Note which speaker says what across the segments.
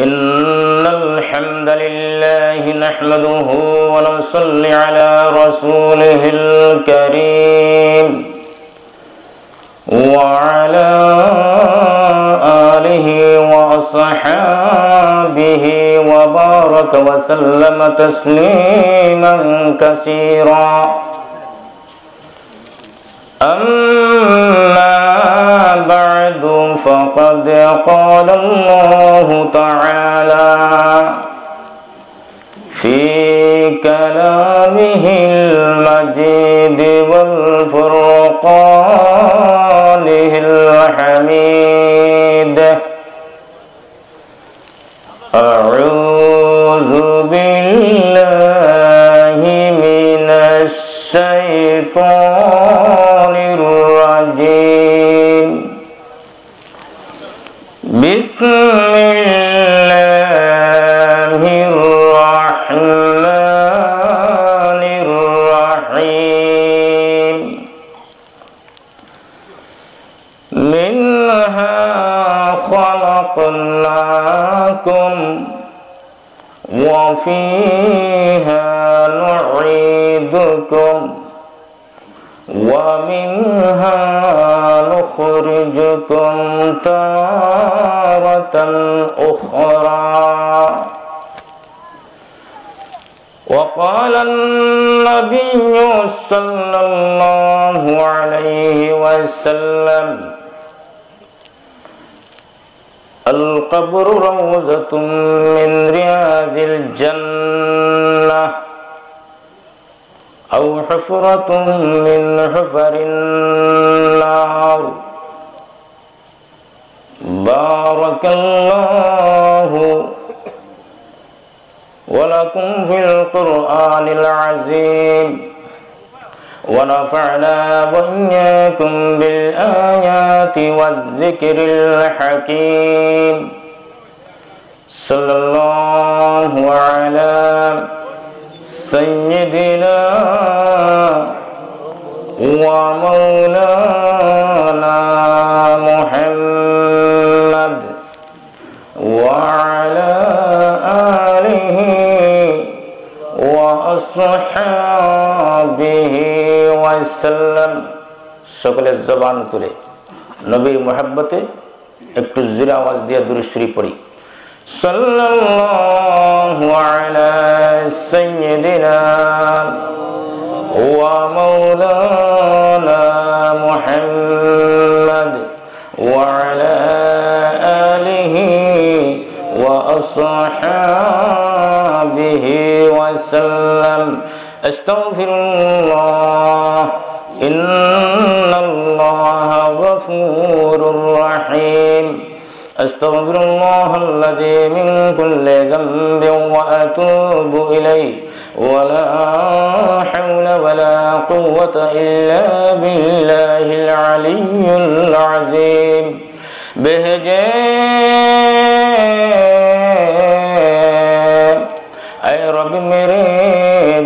Speaker 1: إن الحمد لله نحمده ونصلي على رسوله الكريم وعلى آله وأصحابه وبارك وسلم تسليما كثيرا أما بعد فقد قال الله تعالى في كلامه المجيد والفرقانه الحميد أعوذ بالله من الشيطان الرجيم بسم الله الرحمن الرحيم منها خلقناكم وفيها نعيدكم ومنها نخرجكم تارة أخرى وقال النبي صلى الله عليه وسلم القبر روضة من رياض الجنة أو حفرة من حفر النار بارك الله ولكم في القرآن العظيم ونفعنا وإياكم بالآيات والذكر الحكيم صلى الله على سيدنا ومولانا محمد وعلى آله وأصحابه وسلم সকলের জবান তুলে নবীর মুহাব্বতে একটু জোরে আওয়াজ দিয়ে দুরূদ শরীফ পড়ি সাল্লাল্লাহু আলা সাইয়্যিদিনা ওয়া মাওলানা মুহাম্মদ ওয়া আলা আলিহি ওয়া আসহাবিহি ওয়া সাল্লাম আস্তাগফিরুল্লাহ ইন্নাল্লাহা গফুরুর রহিম أستغفر الله الذي من كل ذنب وأتوب إليه ولا حول ولا قوة إلا بالله العلي العظيم بهجة أي رب मेरे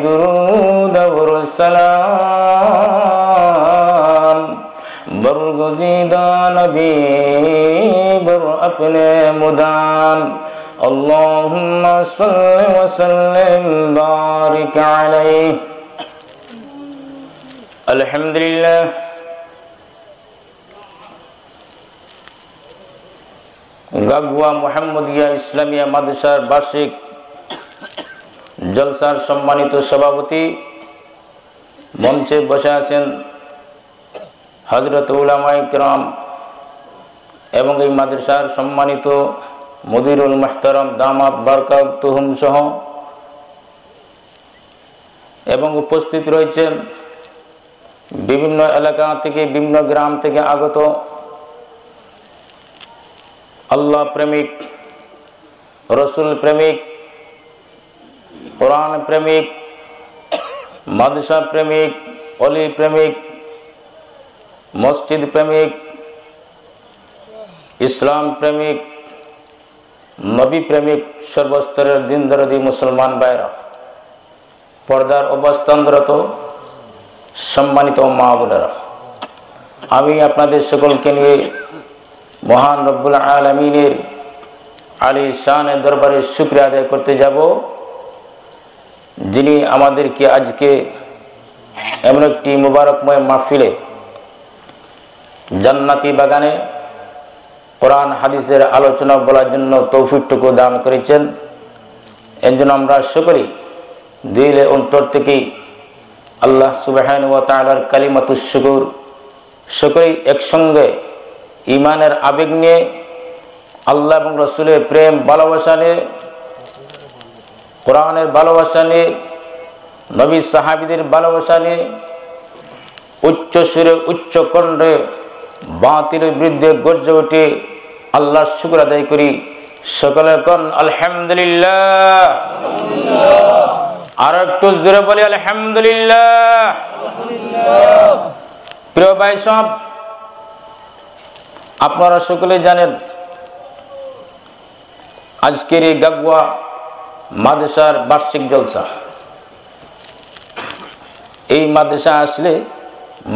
Speaker 1: दुरूद और सलाम बरगुज़ीदा नबी बर अपने मुदाम अल्लाहुम्मा सल्लि व सल्लिम बारिक अलैहि अल्हम्दुलिल्लाह গাগুয়া মুহাম্মদিয়া ইসলামিয়া মাদ্রাসার বার্ষিক জলসার সম্মানিত সভাপতি মঞ্চে বসে আছেন হযরত উলামায়ে কিরাম এবং এই মাদ্রাসার সম্মানিত মুদিরুল মুহতারাম দামাত বারকাতুহুম সহ এবং উপস্থিত রয়েছেন বিভিন্ন এলাকা থেকে বিভিন্ন গ্রাম থেকে আগত আল্লাহ প্রেমিক রসুল প্রেমিক কোরআন প্রেমিক মাদ্রাসা প্রেমিক ওলি প্রেমিক মসজিদ প্রেমিক ইসলাম প্রেমিক নবী প্রেমিক সর্বস্তরের দিনদরদি মুসলমান ভাইরা পর্দার অবস্থানরত সম্মানিত মা বোনেরা আমি আপনাদের সকলকে নিয়ে মহান রব্বুল আলামিনের আলী শানের দরবারে শুকরিয়া আদায় করতে যাব, যিনি আমাদেরকে আজকে এমন একটি মুবারকময় মাহফিলে জান্নাতি বাগানে কোরআন হাদিসের আলোচনা বলার জন্য তৌফিকটুকু দান করেছেন। এর জন্য আমরা সকলেই দিলে অন্তর থেকেই আল্লাহ সুবহানাহু ওয়া তাআলার কালিমাতুশ শুকর সকলেই একসঙ্গে ঈমানের আবেগ নিয়ে আল্লাহ এবং রাসূলের প্রেম ভালোবাসা নিয়ে কোরআনের ভালোবাসা নিয়ে নবী সাহাবীদের ভালোবাসা নিয়ে উচ্চ সুরে উচ্চ কণ্ঠে বাতিলের বিরুদ্ধে গর্জে উঠে আল্লাহর শুকর আদায় করি। সকলে কোন আলহামদুলিল্লাহ। আর একটু জোরে বলি আলহামদুলিল্লাহ। প্রিয় ভাই সব, আপনারা সকলে জানেন আজকের এই গাগুয়া মাদ্রাসার বার্ষিক জলসা। এই মাদ্রাসা আসলে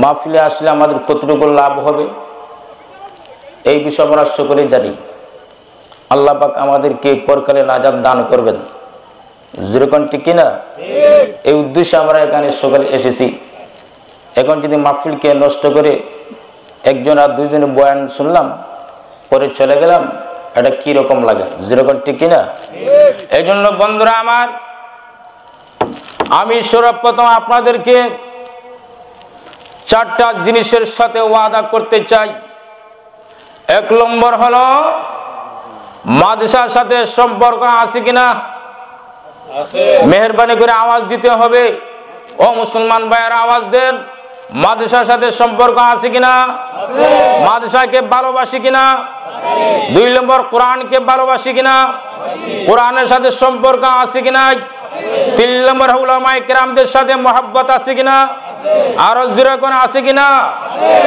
Speaker 1: মাহফিলে আসলে আমাদের কতটুকু লাভ হবে এই বিষয় আমরা সকলে জানি। আল্লাহ পাক আমাদেরকে পরকালে নাজাত দান করবেন, যেরকম ঠিক কিনা? এই উদ্দেশ্যে আমরা এখানে সকালে এসেছি। এখন যদি মাহফিলকে নষ্ট করে একজন আর দুইজনের বয়ান শুনলাম পরে চলে গেলাম, এটা কি রকম লাগে? যেরকম ঠিক কিনা? এই জন্য বন্ধুরা আমার, আমি সর্বপ্রথম আপনাদেরকে চারটা জিনিসের সাথে ওয়াদা করতে চাই। এক নম্বর হলো মাদ্রাসার সাথে সম্পর্ক আছে কিনা? মেহেরবানি করে আওয়াজ দিতে হবে। ও মুসলমান ভাইয়েরা আওয়াজ দেন, মাদ্রাসার সাথে সম্পর্ক আছে কিনা? মাদ্রাসাকে ভালোবাসি কিনা? দুই নম্বর কোরআনকে ভালোবাসি কিনা? কোরআনের সাথে সম্পর্ক আছে কিনা? তিন নম্বর উলামায়ে কেরামদের সাথে মহব্বত আছে কিনা? আরো জোরে কোন আছে কিনা?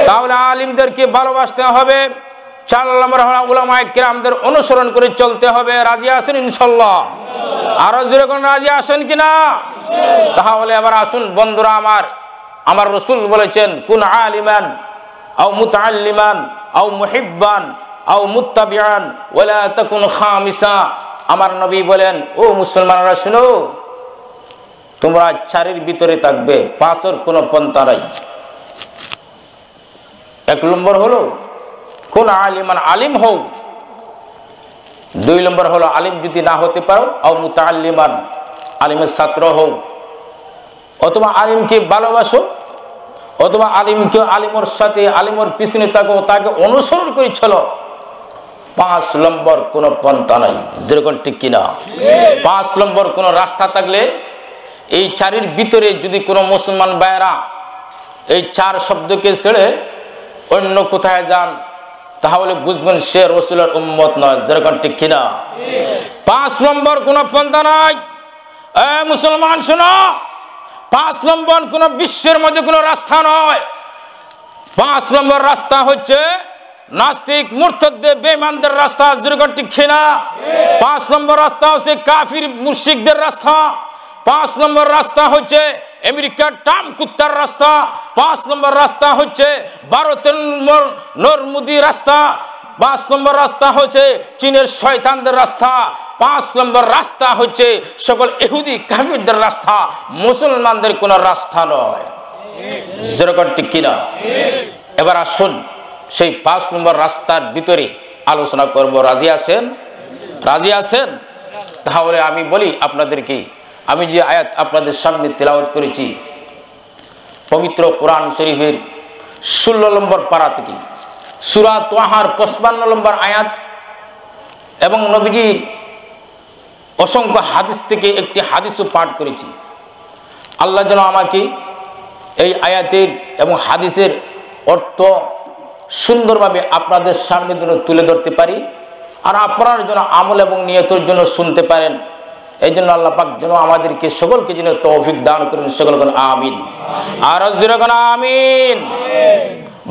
Speaker 1: তাহলে আলিমদেরকে ভালোবাসতে হবে। চার নম্বর হলো উলামায়ে কেরামদের অনুসরণ করে চলতে হবে। রাজি আছেন ইনশাআল্লাহ? আরো জোরে কোন রাজি আছেন কিনা? তাহলে এবার আসুন বন্ধুরা আমার রাসূল বলেছেন, কুন আলিমান আও মুতাআল্লিমান আও মুহিব্বান আও মুত্তাবিআন ওয়ালা তাকুন খামিসা। আমার নবী বলেন, ও মুসলমানরা শুনো, তোমরা চারের ভিতরে থাকবে, পাঁচের কোনো পন্থা নাই। এক নম্বর হলো কোন আলিমান, আলিম হও। দুই নম্বর হলো আলিম যদি না হতে পারো, আও মুতাআল্লিমান, আলিমের ছাত্র হও, অথবা আলিমকে ভালোবাসো, অথবা আলিমের সাথে আলিমের পিছনে থাকো, তাকে অনুসরণ করে চলো। পাঁচ নম্বর কোন পন্থা নাই। যেরকম ঠিক কিনা? পাঁচ নম্বর কোন রাস্তা থাকলে এই চারের ভিতরে যদি কোনো মুসলমান ভাইয়েরা এই চার শব্দকে ছেড়ে অন্য কোথায় যান, তাহলে বুঝবেন সে রাসূলের উম্মত নয়। যেরকম ঠিক কিনা? পাঁচ নম্বর কোন পন্থা নাই। মুসলমান শোনো, পাঁচ নম্বর কোন বিশ্বের মধ্যে কোন রাস্তা নয়। পাঁচ নম্বর রাস্তা হচ্ছে নাস্তিক মুরতাদদের বেঈমানদের রাস্তা। যেরকম ঠিক কিনা? পাঁচ নম্বর রাস্তা হচ্ছে কাফির মুশরিকদের রাস্তা। পাঁচ নম্বর রাস্তা হচ্ছে আমেরিকার টাম কুত্তার রাস্তা। পাঁচ নম্বর রাস্তা হচ্ছে ভারতের নরমুদি রাস্তা। পাঁচ নম্বর রাস্তা হচ্ছে চীনের শয়তানদের রাস্তা। পাঁচ নম্বর রাস্তা হচ্ছে সকল ইহুদি কাফিরদের রাস্তা, মুসলমানদের কোন রাস্তা নয়। যেরকম ঠিক কিনা? এবার আসুন সেই পাঁচ নম্বর রাস্তার ভিতরে আলোচনা করব। রাজি আছেন? রাজি আছেন? তাহলে আমি বলি আপনাদেরকে, আমি যে আয়াত আপনাদের সামনে তেলাওয়াত করেছি পবিত্র কোরআন শরীফের 16 নম্বর পারা থেকে সূরা তাহার 55 নম্বর আয়াত এবং নবীজির অসংখ্য হাদিস থেকে একটি হাদিসও পাঠ করেছি। আল্লাহ যেন আমাকে এই আয়াতের এবং হাদিসের অর্থ সুন্দরভাবে আপনাদের সামনে যেন তুলে ধরতে পারি, আর আপনারা যেন আমল এবং নিয়তের জন্য শুনতে পারেন। এই জন্য আল্লাহ পাক যেন আমাদেরকে সকলকে যেন তৌফিক দান করেন। সকল বলেন আমিন। আর জোরে বলেন আমিন।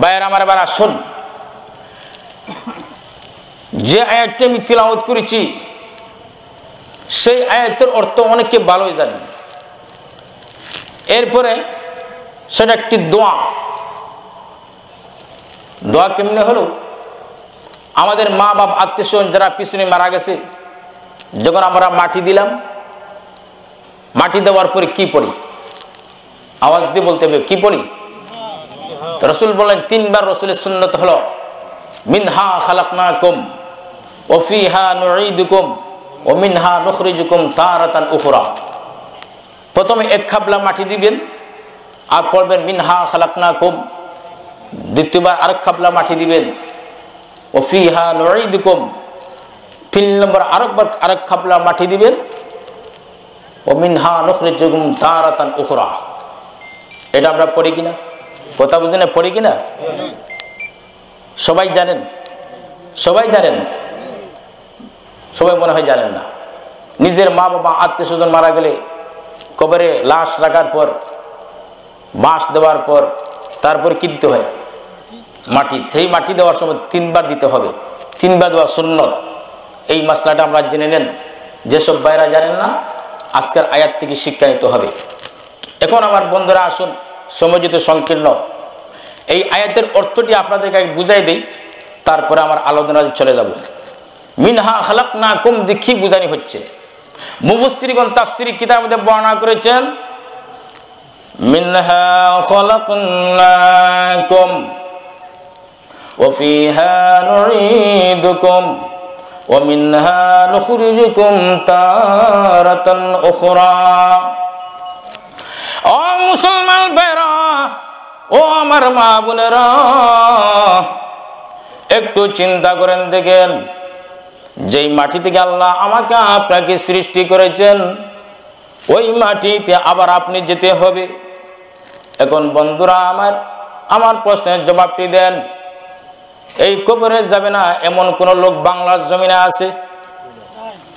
Speaker 1: ভাইয়েরা আমার, এবার আসুন যে আয়াতটি আমি তিলাওয়াত করেছি সেই আয়াতের অর্থ অনেকে ভালোই জানেন। এরপরে সেটা একটি দোয়া। দোয়া কেমনে হলো? আমাদের মা বাপ আত্মীয় স্বজন যারা পিছনে মারা গেছে যখন আমরা মাটি দিলাম, মাটি দেওয়ার পরে কি পড়ি? আওয়াজ দিয়ে বলতে হবে, কি পড়ি? রসুল বলেন, তিনবার রসুলের সুন্নত হলো মিনহা খালাকনাকুম ওয়া ফিহা নুঈদুকুম ওয়া মিনহা নুখরিজুকুম তারাতান উখরা। প্রথমে এক খাবলা মাটি দিবেন আর পড়বেন মিনহা খালাকনাকুম। দ্বিতীয়বার আরেক খাবলা মাটি দিবেন ওয়া ফিহা নুঈদুকুম। 3 নম্বর আরেক খাবলা মাটি দিবেন ওয়া মিনহা নুখরিজুকুম তারাতান উখরা। এটা আমরা পড়ি কিনা? কথা বুঝেন? পড়ি কিনা? সবাই জানেন? সবাই জানেন? সবাই মনে হয় জানেন না। নিজের মা বাবা আত্মীয় স্বজন মারা গেলে কবরে লাশ রাখার পর, বাঁশ দেওয়ার পর তারপর কি দিতে হয়? মাটি। সেই মাটি দেওয়ার সময় 3 বার দিতে হবে। 3 বার দেওয়া সুন্নত। এই মাসলাটা আমরা জেনে নেন। যেসব ভাইরা জানেন না, আজকের আয়াত থেকে শিক্ষা নিতে হবে। এখন আমার বন্ধুরা আসুন, সময় যেহেতু সংকীর্ণ, এই আয়াতের অর্থটি আপনাদেরকে বুঝাই দেই, তারপরে আমার আলোচনা চলে যাব। মিনহা খালাকনাকুম দেখি বুঝানি হচ্ছে। মুফাসসিরগণ তাফসীরি কিতাবের মধ্যে বর্ণনা করেছেন, মিনহা খালাকনাকুম ওয়া ফিহা নুঈদুকুম ওয়া মিনহা নুখরিজুকুম তারাতান উখরা। ও মুসলমান ভাইরা, ও আমার মা বোনেরা, একটু চিন্তা করেন দেখেন, যেই মাটি থেকে আল্লাহ আমাকে আপনাকে সৃষ্টি করেছেন, ওই মাটিতে আবার আপনি যেতে হবে। এখন বন্ধুরা আমার প্রশ্নের জবাবটি দেন। এই কবরে যাবে না এমন কোন লোক বাংলার জমিনে আছে?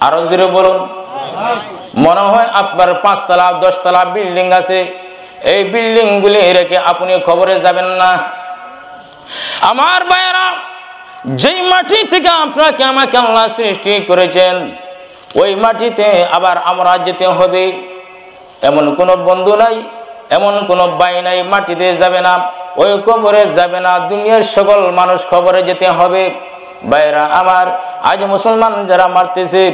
Speaker 1: আরো জোরে বলুন। মনে হয় আপনার 5 তলা 10 তলা বিল্ডিং আছে, এই বিল্ডিং গুলি রেখে আপনি কবরে যাবেন না। আমার ভাইয়েরা, যেই মাটি থেকে আপনাকে আমাকে আল্লাহ সৃষ্টি করেছেন, ওই মাটিতে আবার আমরা যেতে হবে। এমন কোনো বন্ধু নাই, এমন কোনো ভাই নাই মাটিতে যাবে না, ওই কবরে যাবে না। দুনিয়ার সকল মানুষ কবরে যেতে হবে। ভাইরা আমার, আজ মুসলমান যারা মারতেছে,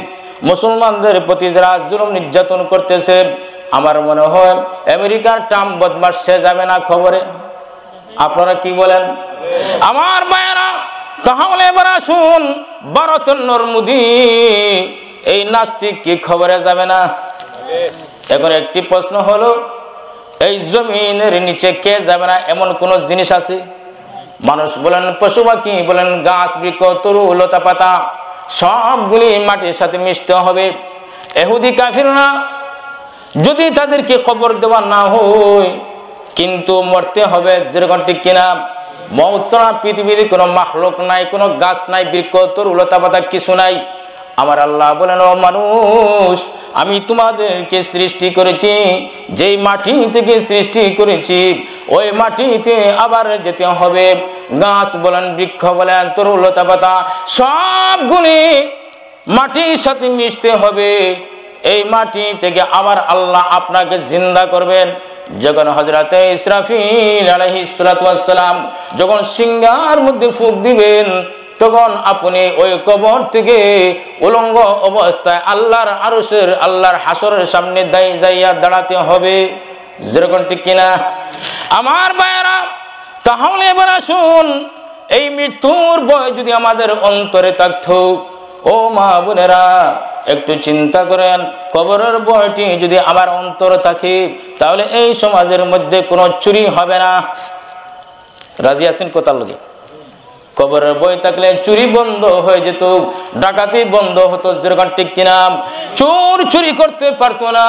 Speaker 1: মুসলমানদের প্রতি যারা জুলুম নির্যাতন করতেছে, আমার মনে হয় আমেরিকার ট্রাম্প বদমাশ সে যাবে না খবরে। আপনারা কি বলেন? আমার ভাইয়েরা, তাহলে এবার আসুন, ভারতের মোদী এই নাস্তিক কি খবরে যাবে না? এখন একটি প্রশ্ন হলো, এই জমিনের নিচে কে যাবে না এমন কোন জিনিস আছে? মানুষ বলেন, পশু পাখি বলেন, গাছ বৃক্ষ তরু লতা পাতা সবগুলি মাটির সাথে মিশতে হবে। ইহুদি কাফিররা যদি তাদেরকে কবর দেওয়া না হয়, কিন্তু মরতে হবে, যেরকম ঠিক কিনা? মওত ছাড়া পৃথিবীর কোনো মাখলুক নাই, কোনো গাছ নাই, বৃক্ষ তরু লতা পাতা কিছু নাই। আমার আল্লাহ বলেন, ও মানুষ, আমি তোমাদেরকে সৃষ্টি করেছি, যেই মাটি থেকে সৃষ্টি করেছি ওই মাটিতে আবার যেতে হবে। গাছ বলেন, বৃক্ষ বলেন, তরু লতা পাতা সবগুলি মাটির সাথে মিশতে হবে। এই মাটি থেকে আবার আল্লাহ আপনাকে জিন্দা করবেন। যখন হযরতে ইসরাফিল আলাইহিস সালাতু ওয়াস সালাম যখন সিংহার মধ্যে ফুঁক দিবেন, তখন আপনি ওই কবর থেকে উলঙ্গ অবস্থায় আল্লাহর আরশের, আল্লাহর হাসরের সামনে যাইয়া দাঁড়াতে হবে। যেরকম ঠিক কিনা? আমার ভাইয়েরা, তাহলে এবার আসুন, এই মৃত্যুর ভয় যদি আমাদের অন্তরে থাকতো, ও মা বোনেরা একটু চিন্তা করেন, কবরের ভয়টি যদি আমার অন্তরে থাকে, তাহলে এই সমাজের মধ্যে কোনো চুরি হবে না। রাজি আছেন কোথার লোকে? কবরের বই থাকলে চুরি বন্ধ হয়ে যেত, ডাকাতি বন্ধ হতো। যেরকম ঠিক কিনা? চোর চুরি করতে পারতো না,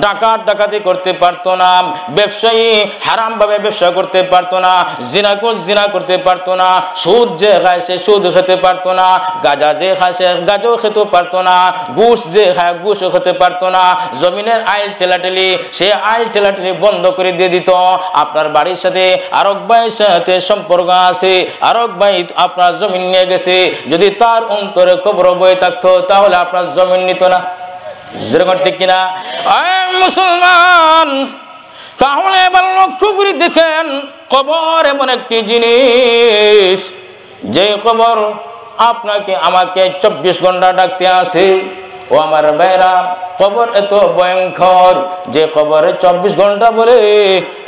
Speaker 1: ডাকাত ডাকাতি করতে পারতো না, ব্যবসায়ী হারাম ভাবে ব্যবসা করতে পারতো না, জিনাকুর জিনা করতে পারতো না, সুদ যে খায় সে সুদ খেতে পারতো না, গাঁজা যে খায় সে গাঁজাও খেতে পারতো না, ঘুষ যে খায় ঘুষও খেতে পারতো না, জমিনের আইল টেলাটেলি সে আইল টেলাটেলি বন্ধ করে দিয়ে দিত। আপনার বাড়ির সাথে আরেক ভাইয়ের সাথে সম্পর্ক আছে, আরেক ভাই আপনার জমিন নিয়ে গেছে, যদি তার অন্তরে কবর বয়ে থাকতো, তাহলে আপনার জমিন নিত না। যেরকম ঠিক কিনা? মুসলমান, তাহলে এবার লক্ষ্য করে দেখেন, কবর এমন একটি জিনিস, যে কবর আপনাকে আমাকে 24 ঘন্টা ডাকতে আসে। ও আমার ভাইরা, কবর এত ভয়ঙ্কর যে কবরে 24 ঘন্টা বলে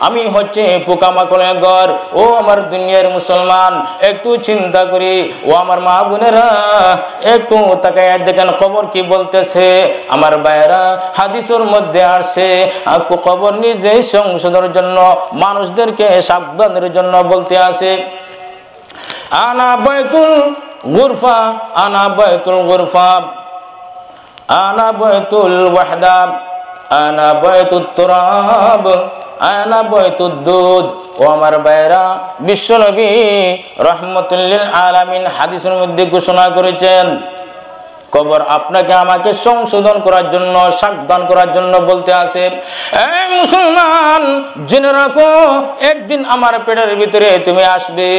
Speaker 1: আমি হচ্ছে পোকামাকড়ের ঘর। ও আমার দুনিয়ার মুসলমান, একটু চিন্তা করি। ও আমার মা বোনেরা, একটু তাকায় দেখেন কবর কি বলতেছে। আমার ভাইরা, হাদিসের মধ্যে আসছে কবর নিজে সংশোধনের জন্য, মানুষদেরকে সাবধানের জন্য বলতে আছে, আনা বাইতুল গুরফা, আনা বাইতুল গুরফা, আনা বাইতুল ওয়াহদা, আনা বাইতুত তুরাব, আনা বাইতুদ দুধ। ও আমার ভাইরা, বিশ্বনবী রাহমাতুল লিল আলামিন হাদিসের মধ্যে ঘোষণা করেছেন কবর আপনাকে আমাকে সংশোধন করার জন্য, সাবধান করার জন্য বলতে আছে। এই মুসলমান, জেনে রাখো একদিন আমার পেটের ভিতরে তুমি আসবে,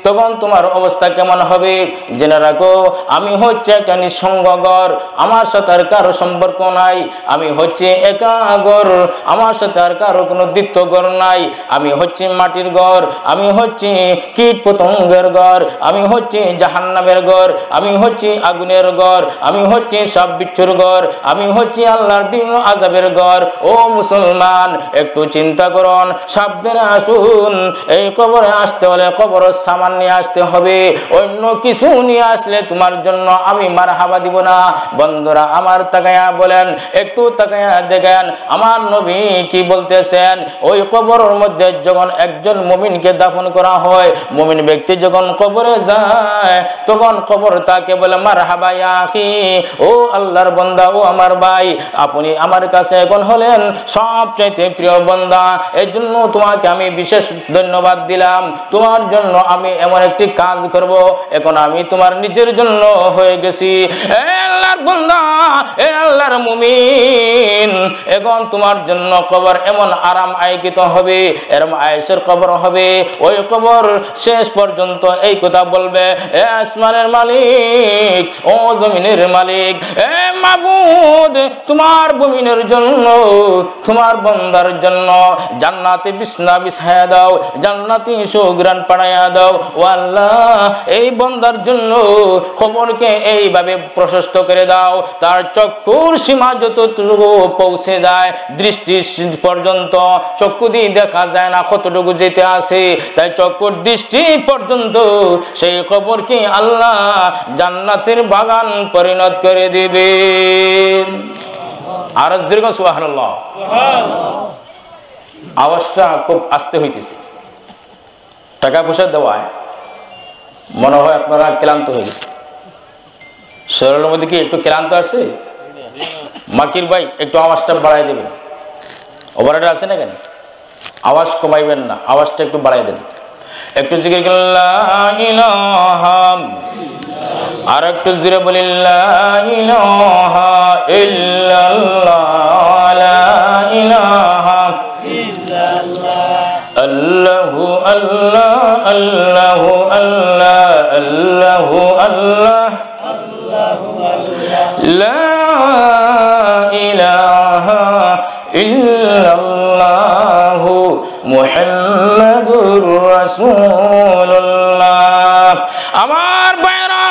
Speaker 1: তখন তোমার অবস্থা কেমন হবে জেনে রাখো। আমি হচ্ছে একটা নিঃসঙ্গ ঘর, আমার সাথে আর কারো সম্পর্ক নাই। আমি হচ্ছে একা ঘর, আমার সাথে আর কারো কোনো দ্বিতীয় ঘর নাই। আমি হচ্ছে মাটির ঘর, আমি হচ্ছে কীট পতঙ্গের ঘর, আমি হচ্ছে জাহান্নামের ঘর, আমি হচ্ছে আগুনের ঘর, আমি হচ্ছে সাপ বিচ্ছুর ঘর, আমি হচ্ছে আল্লাহর বিভিন্ন আযাবের ঘর। ও মুসলমান, একটু চিন্তা করুন, সাবধানে আসুন। এই কবরে আসতে হলে কবর সামান নিয়ে আসতে হবে, অন্য কিছু নিয়ে আসলে তোমার জন্য আমি মারহাবা দিব না। বন্ধুরা আমার, তাকায়া বলেন, একটু তাকায়া দেখেন আমার নবী কি বলতেছেন। ওই কবরের মধ্যে যখন একজন মুমিনকে দাফন করা হয়, মুমিন ব্যক্তি যখন কবরে যায়, তখন কবর তাকে বলে মারহাবা ইয়া আখি, ও আল্লাহর বান্দা, ও আমার ভাই, আপনি আমার কাছে এখন হলেন সবচাইতে প্রিয় বান্দা, এর জন্য তোমাকে আমি বিশেষ ধন্যবাদ দিলাম। তোমার জন্য আমি এমন একটি কাজ করব, এখন আমি তোমার নিজের জন্য হয়ে গেছি। আল্লাহর বান্দা, এ আল্লাহর মুমিন, এখন তোমার জন্য কবর এমন আরাম আয়োজিত হবে, এরম আয়েশের কবর হবে। ওই কবর শেষ পর্যন্ত এই কথা বলবে, এ আসমানের মালিক, ও জমিনের মালিক, এ মাবুদ, তোমার মুমিনের জন্য, তোমার বান্দার জন্য জান্নাতে বিছনা বিছায়া দাও, জান্নাতি সুঘ্রাণ পাড়াইয়া দাও। ও আল্লাহ, এই বান্দার জন্য কবরকে এইভাবে প্রশস্ত করে দাও, তার চক্ষুর সীমা যতটুকু পৌঁছে যায়, দৃষ্টি পর্যন্ত, চক্ষু দিয়ে দেখা যায় না কতটুকু যেতে আসে, তাই চক্ষুর দৃষ্টি পর্যন্ত সেই কবরকে আল্লাহ জান্নাতের বাগান পরিণত করে দিবে। আর সুবহানাল্লাহ, আওয়াজটা খুব আস্তে হইতেছে। টাকা পয়সা দেওয়ায় মনে হয় আপনারা ক্লান্ত হয়ে গেছে। শরীরের মধ্যে কি একটু ক্লান্ত আছে? মাকির ভাই, একটু আওয়াজটা বাড়াই দেবেন। ওভারহেড আছে না কেন? আওয়াজ কমাইবেন না, আওয়াজটা একটু বাড়াই দেন। একটু জিকির করুন লা ইলাহা, আর একটু জোরে বলেন লা ইলাহা ইল্লাল্লাহ, লা ইলাহা ইল্লাল্লাহ, আল্লাহু আল্লাহ, আল্লাহু আল্লাহ, আল্লাহু আল্লাহ, আল্লাহু আল্লাহ, লা ইলাহা ইল্লাল্লাহ, মুহাম্মাদুর রাসূলুল্লাহ। আমার ভাইরা,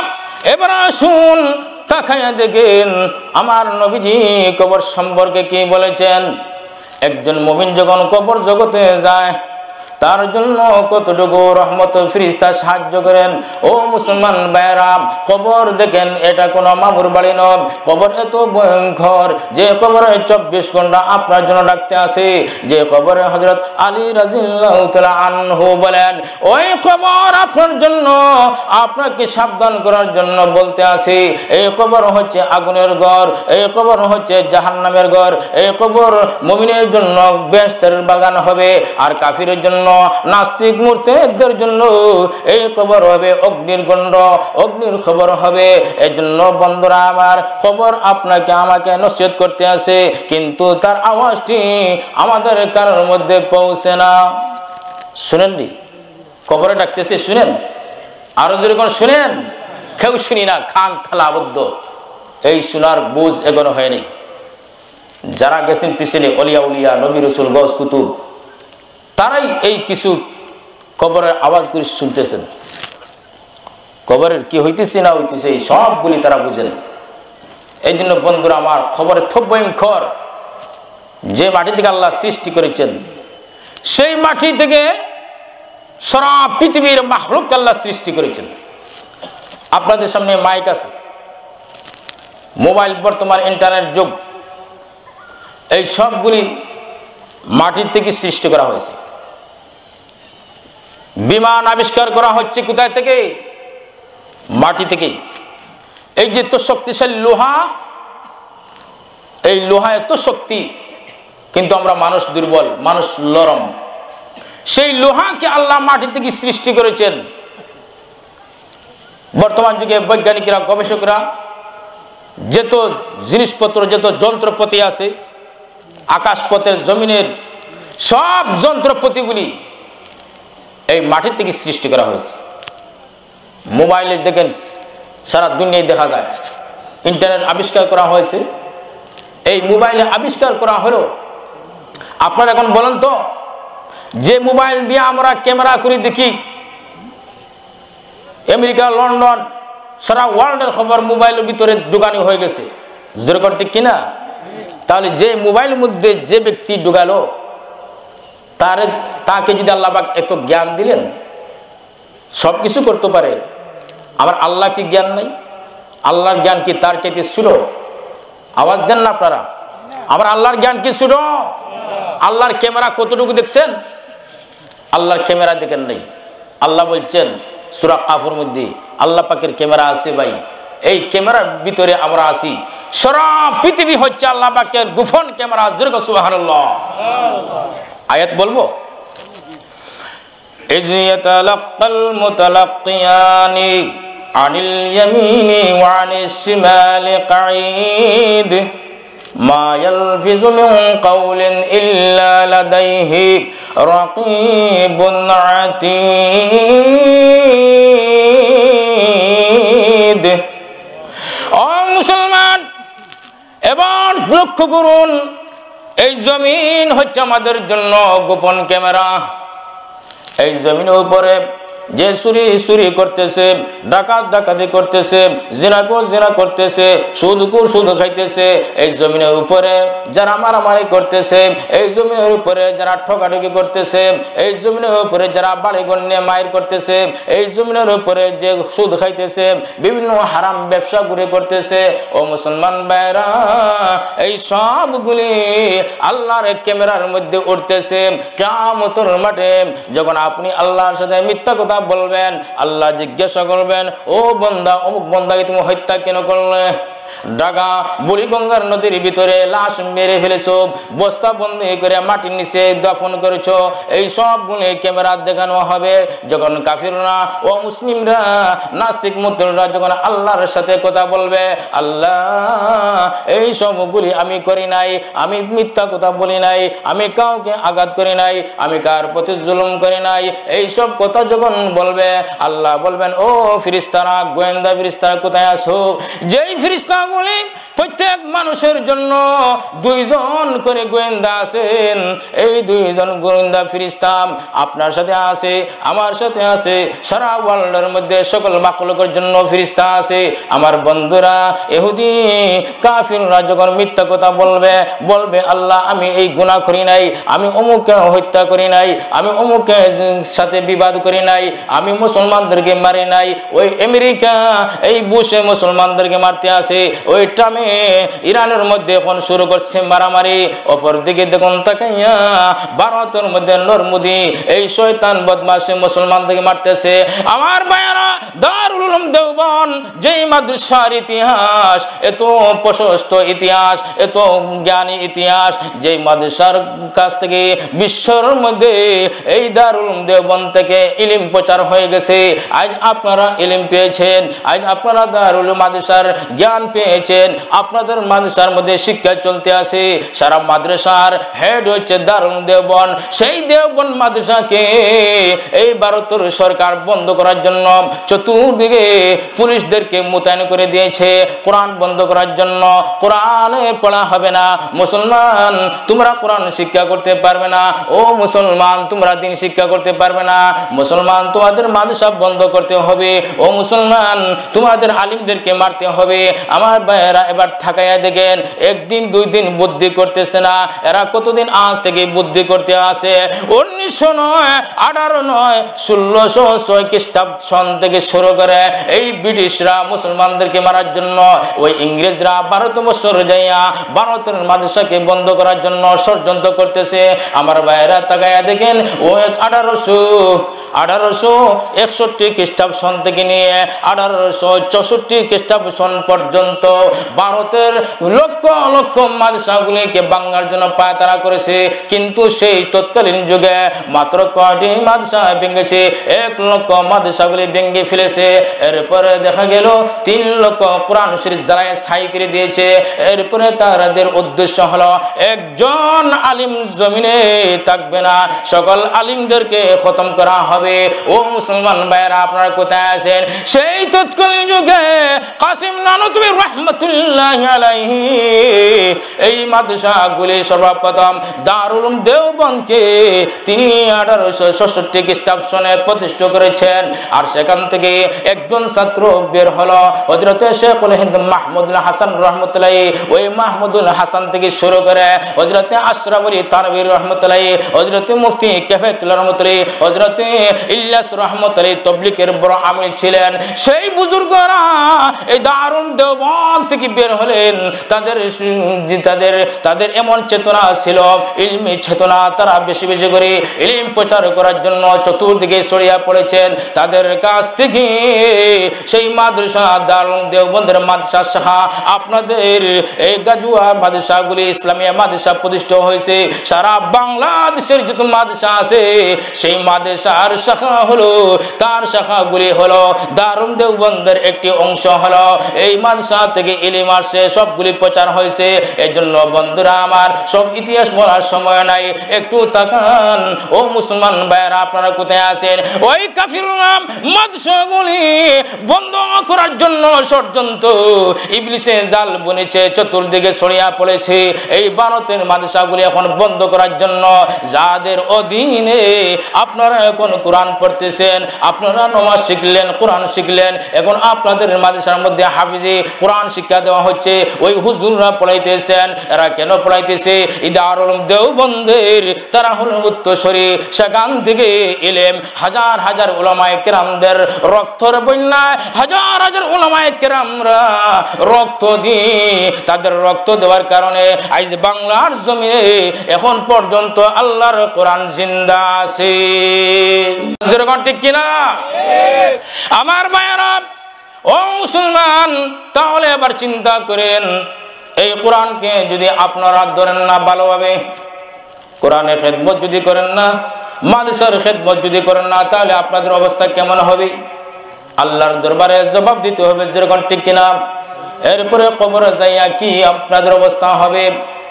Speaker 1: এবার আসুন তাকায়া দেখেন আমার নবীজি কবর সম্পর্কে কি বলেছেন। একজন মুমিন যখন কবর জগতে যায়, তার জন্য কতটুকু রহমত ফেরেশতা সাহায্য করেন। ও মুসলমান ভাইরা, কবর দেখেন এটা কোনো মামুর বাড়ি নয়। কবর এত ভয়ঙ্কর যে কবরে 24 ঘন্টা আপনার জন্য ডাকতে আসে। যে কবরে হযরত আলী রাদিয়াল্লাহু তাআলা আনহু বলেন, ওই কবর আপনার জন্য, আপনাকে সাবধান করার জন্য বলতে আসে। এই কবর হচ্ছে আগুনের ঘর, এই কবর হচ্ছে জাহান্নামের ঘর। এই কবর মুমিনের জন্য বেহেশতের বাগান হবে, আর কাফিরের জন্য, নাস্তিক মুরতাদদের জন্য এই কবর হবে অগ্নির গণ্ড, অগ্নির খবর হবে। এই জন্য বন্ধুরা আমার, কবর আপনাকে আমাকে নসিহত করতে আসে, কিন্তু তার আওয়াজটি আমাদের কানের মধ্যে পৌঁছে না। শুনেননি? কবরে ডাকতেছে, শুনেন? আরো যেরকম শুনেন, কেউ শুনি না, খান থালা আবদ্ধ। এই শোনার বুঝ এগোনো হয়নি। যারা গেছেন পিছনে, অলিয়া উলিয়া, নবী রাসূল, গওস কুতুব, তারাই এই কিছু কবরের আওয়াজগুলি শুনতেছেন। কবরের কি হইতেছে না হইতেছে এই সবগুলি তারা বুঝেন। এই জন্য বন্ধুরা আমার, খবরের খুব ভয়ঙ্কর। যে মাটি থেকে আল্লাহ সৃষ্টি করেছেন সেই মাটি থেকে সারা পৃথিবীর মাখলুক আল্লাহ সৃষ্টি করেছেন। আপনাদের সামনে মাইক আছে, মোবাইল, বর্তমান ইন্টারনেট যুগ, এই সবগুলি মাটির থেকে সৃষ্টি করা হয়েছে। বিমান আবিষ্কার করা হচ্ছে কোথায় থেকে? মাটি থেকে। এই যে এত শক্তিশালী লোহা, এই লোহা এত শক্তি, কিন্তু আমরা মানুষ দুর্বল, মানুষ নরম। সেই লোহাকে আল্লাহ মাটি থেকে সৃষ্টি করেছেন। বর্তমান যুগে বৈজ্ঞানিকরা, গবেষকরা যত জিনিসপত্র, যত যন্ত্রপাতি আছে, আকাশপথের, জমিনের সব যন্ত্রপাতিগুলি এই মাটির থেকে সৃষ্টি করা হয়েছে। মোবাইলে দেখেন সারা দুনিয়ায় দেখা যায়। ইন্টারনেট আবিষ্কার করা হয়েছে, এই মোবাইলে আবিষ্কার করা হলো। আপনারা এখন বলেন তো, যে মোবাইল দিয়ে আমরা ক্যামেরা করে দেখি, আমেরিকা, লন্ডন, সারা ওয়ার্ল্ডের খবর মোবাইলের ভিতরে ঢুকানো হয়ে গেছে, যেরকম ঠিক কিনা? তাহলে যে মোবাইলের মধ্যে যে ব্যক্তি ঢুকালো, তাকে যদি আল্লাহ পাক এত জ্ঞান দিলেন, সব কিছু করতে পারে, আমার আল্লাহ কি জ্ঞান নাই? আল্লাহর জ্ঞান কি তার চাইতে ছিল? আওয়াজ দেন না আপনারা। আমার আল্লাহর জ্ঞান কি ছিল? আল্লাহর ক্যামেরা কতটুকু দেখছেন? আল্লাহর ক্যামেরা দেখেন নাই। আল্লাহ বলছেন সূরা কাফের মধ্যে, আল্লাহ পাকের ক্যামেরা আছে ভাই, এই ক্যামেরার ভিতরে আমরা আছি। সারা পৃথিবী হচ্ছে আল্লাহ পাকের গোপন ক্যামেরা। জোরে সুবহানাল্লাহ। আয়াত বলবো, ইয ইয়াতালাক্কাল মুতালাক্কিয়ানি আনিল ইয়ামিনি ওয়া আনিশ শিমালি কাঈদ মা ইয়ালফিযু মিন কাওলিন ইল্লা লাদাইহি রাকীবুন আতীদ। ও মুসলমান, এবার লক্ষ্য করুন, এই জমিন হচ্ছে আমাদের জন্য গোপন ক্যামেরা। এই জমিনের উপরে যে চুরি করতেছে, ডাকাতি করতেছে, জিনা করতেছে, সুদ খাইতেছে, এই জমিনের উপরে যারা মারামারি করতেছে, এই জমিনের উপরে যারা ঠকাঠকি করতেছে, এই জমিনের উপরে যারা বাড়িঘর নিয়ে মায়ের করতেছে, এই জমিনের উপরে যে সুদ খাইতেছে, বিভিন্ন হারাম ব্যবসা ঘুরে করতেছে, ও মুসলমান ভাইরা, এই সবগুলি আল্লাহর ক্যামেরার মধ্যে উঠতেছে। কিয়ামতের মাঠে যখন আপনি আল্লাহর সাথে মিথ্যা কথা বলবেন, আল্লাহ জিজ্ঞাসা করবেন, ও বান্দা, অমুক বান্দাকে তুমি হত্যা কেন করলে? ঢাকা বুড়িগঙ্গার নদীর ভিতরে লাশ মেরে ফেলেছো, বস্তা বন্দি করে মাটির নিচে দাফন করেছো, এই সবগুলো ক্যামেরা দেখানো হবে। যখন কাফিররা ও মুসলিমরা, নাস্তিক মুরতাদরা যখন আল্লাহর সাথে কথা বলবে, আল্লাহ এই সবগুলি আমি করি নাই, আমি মিথ্যা কথা বলি নাই, আমি কাউকে আঘাত করি নাই, আমি কার প্রতি জুলুম করি নাই, এই সব কথা যখন বলবে, আল্লাহ বলবেন, ও ফেরেশতারা, গোয়েন্দা ফেরেশতারা কোথায় আছো? যেই ফেরেশতাগুলি প্রত্যেক মানুষের জন্য দুইজন করে গোয়েন্দা আছেন, এই দুইজন গোয়েন্দা ফেরেশতা আপনার সাথে আছে, আমার সাথে আছে, সারা ওয়ার্ল্ডের মধ্যে সকল মাখলুকের জন্য ফেরেশতা আছে। আমার বন্ধুরা, ইহুদি কাফিররা যখন মিথ্যা কথা বলবে, আল্লাহ আমি এই গুনাহ করি নাই, আমি অমুককে হত্যা করি নাই, আমি অমুকের সাথে বিবাদ করি নাই, আমি মুসলমানদেরকে মারি নাই। ওই আমেরিকা, এই বুশে মুসলমানদেরকে মারতে আসে, ওই ট্রামে ইরানের মধ্যে এখন শুরু করছে মারামারি। অপর দিকে দেখুন তাকাইয়া ভারতের মধ্যে নরমুদি, এই শয়তান বদমাশে মুসলমানদেরকে মারতেছে। আমার ভাইয়েরা, দারুল উলুম দেওবন্দ যেই মাদ্রাসার ইতিহাস, এত প্রশস্ত ইতিহাস, এত জ্ঞানী ইতিহাস, যেই মাদ্রাসার কাছ থেকে বিশ্বর মধ্যে এই দারুল উলুম দেওবন্দ থেকে ইলম প্রচার হয়ে গেছে। আজ আপনারা ইলম পেয়েছেন, আজ আপনারা দারুল উলুম মাদ্রাসার জ্ঞান পেয়েছেন আপনাদের মাদ্রাসার মধ্যে শিক্ষা চলতে আছে সারা মাদ্রাসার হেড হচ্ছে দারুল দেওবন্দ সেই দেওবন্দ মাদ্রাসাকে এই ভারতের সরকার বন্ধ করার জন্য চতুর্দিকে পুলিশদেরকে মোতায়েন করে দিয়েছে কোরআন বন্ধ করার জন্য কোরআনে পড়া হবে না মুসলমান তোমরা কোরআন শিক্ষা করতে পারবে না ও মুসলমান তোমরা দিন শিক্ষা করতে পারবে না মুসলমান তোমাদের মাদ্রাসা বন্ধ করতে হবে ও মুসলমান তোমাদের আলিমদেরকে মারতে হবে আমার ভাইয়েরা এবার থাকাইয়া দেখেন একদিন দুই দিন বুদ্ধি করতেছে না এরা কতদিন আগ থেকে বুদ্ধি করতে আসে 1900 নয় 18 নয় 1606 খ্রিস্টাব্দ সন থেকে শুরু করে এই ব্রিটিশরা মুসলমানদেরকে মারার জন্য ওই ইংরেজরা ভারতবর্ষের যাইয়া ভারতের মাদ্রাসাকে বন্ধ করার জন্য ষড়যন্ত্র করতেছে আমার ভাইয়েরা তাকাইয়া দেখেন ওই 1861 খ্রিস্টাব্দ সন থেকে নিয়ে 1864 খ্রিস্টাব্দ সন পর্যন্ত ভারতের লক্ষ লক্ষ মাদ্রাসাগুলিকে বাংলার জন্য পায়তারা করেছে কিন্তু সেই তৎকালীন যুগে মাত্র কয়টি মাদ্রাসা ভেঙেছে 1 লক্ষ মাদ্রাসাগুলি ভেঙে ফেলেছে এরপরে দেখা গেল 3 লক্ষ কোরআন শরীফ যারা ছাই করে দিয়েছে এরপরে তাদের উদ্দেশ্য হলো একজন আলিম জমিনে থাকবে না সকল আলিমদেরকে খতম করা হবে ও মুসলমান ভাইয়েরা আপনারা কোথায় আছেন সেই তৎকালীন যুগে কাসিম নানতুবি রাহমাতুল্লাহি আলাইহি এই মাদ্রাসাগুলি সর্বপ্রথম দারুল উলুম দেওবন্দকে তিনি 1866 খ্রিস্টাব্দ সনে প্রতিষ্ঠা করেছেন আর সেখান থেকে একজন ছাত্র বের হলো হযরত শেখুল হিন্দ মাহমুদুল হাসান রহমতুল্লাহি ওই মাহমুদুল হাসান থেকে শুরু করে হযরত আশরাফ আলী তানভীর রহমতুল্লাহি হযরত মুফতি কাফেতুল্লাহ রহমতুল্লাহি হযরত ইলিয়াস রহমতুল্লাহি তাবলীগের বড় আমির ছিলেন সেই বুজুর্গরা এই দারুল দেওবন্দ থেকে বের হলেন তাদের এমন চেতনা ছিল ইলমি চেতনা তারা বেশি বেশি করে ইলম প্রচার করার জন্য চতুর্দিকে ছড়িয়ে পড়েছেন তাদের কাছ থেকে সেই মাদ্রাসা দারুল দেওবন্দের মাদ্রাসা শাখা আপনাদের এই গাজুয়া মাদ্রাসাগুলি ইসলামিয়া মাদ্রাসা প্রতিষ্ঠা হয়েছে সারা বাংলাদেশের যত মাদ্রাসা আছে সেই মাদ্রাসার শাখা হলো তার শাখাগুলি হলো দারুল দেওবন্দের একটি অংশ হলো এই মাদ্রাসা থেকে ইলম আসছে সবগুলি প্রচার হয়েছে এজন্য বন্ধুরা আমার সব ইতিহাস বলার সময় নাই একটু তাকান ও মুসলমান ভাইয়েরা আপনারা কোথায় আছেন ওই কাফিররা মাদ্রাসাগুলি বন্ধ করার জন্য ষড়যন্ত্র ইবলিসে জাল বুনেছে চতুর্দিকে ছড়িয়ে পড়েছে এই ভারতের মাদ্রাসাগুলি এখন বন্ধ করার জন্য যাদের অধীনে আপনারা এখন কোরআন পড়তেছেন আপনারা নামাজ শিখলেন কোরআন শিখলেন এখন আপনাদের মাদ্রাসার মধ্যে হাফিজি কোরআন শিক্ষা দেওয়া হচ্ছে ওই হুজুররা পড়াইতেছেন এরা কেন পড়াইতেছে দারুল উলুম দেওবন্দের তারা হলো উত্তরসূরি সেখান থেকে ইলম হাজার হাজার উলামায়ে কেরামদের রক্তের বন্যায় হাজার হাজার উলামায়ে কেরামরা রক্ত দিয়ে তাদের রক্ত দেওয়ার কারণে আজ বাংলার জমিনে এখন পর্যন্ত আল্লাহর কোরআন জিন্দা আছে যেরকম ঠিক কিনা আমার ভাইয়েরা ও মুসলমান তাহলে এবার চিন্তা করেন এই কোরআনকে যদি আপনারা ধরেন না ভালোভাবে কোরআনের খেদমত যদি করেন না মাদ্রাসার খেদমত যদি করেন না তাহলে আপনাদের অবস্থা কেমন হবে আল্লাহর দরবারে জবাব দিতে হবে যেরকম ঠিক কিনা এরপরে কবরে যাইয়া কি আপনাদের অবস্থা হবে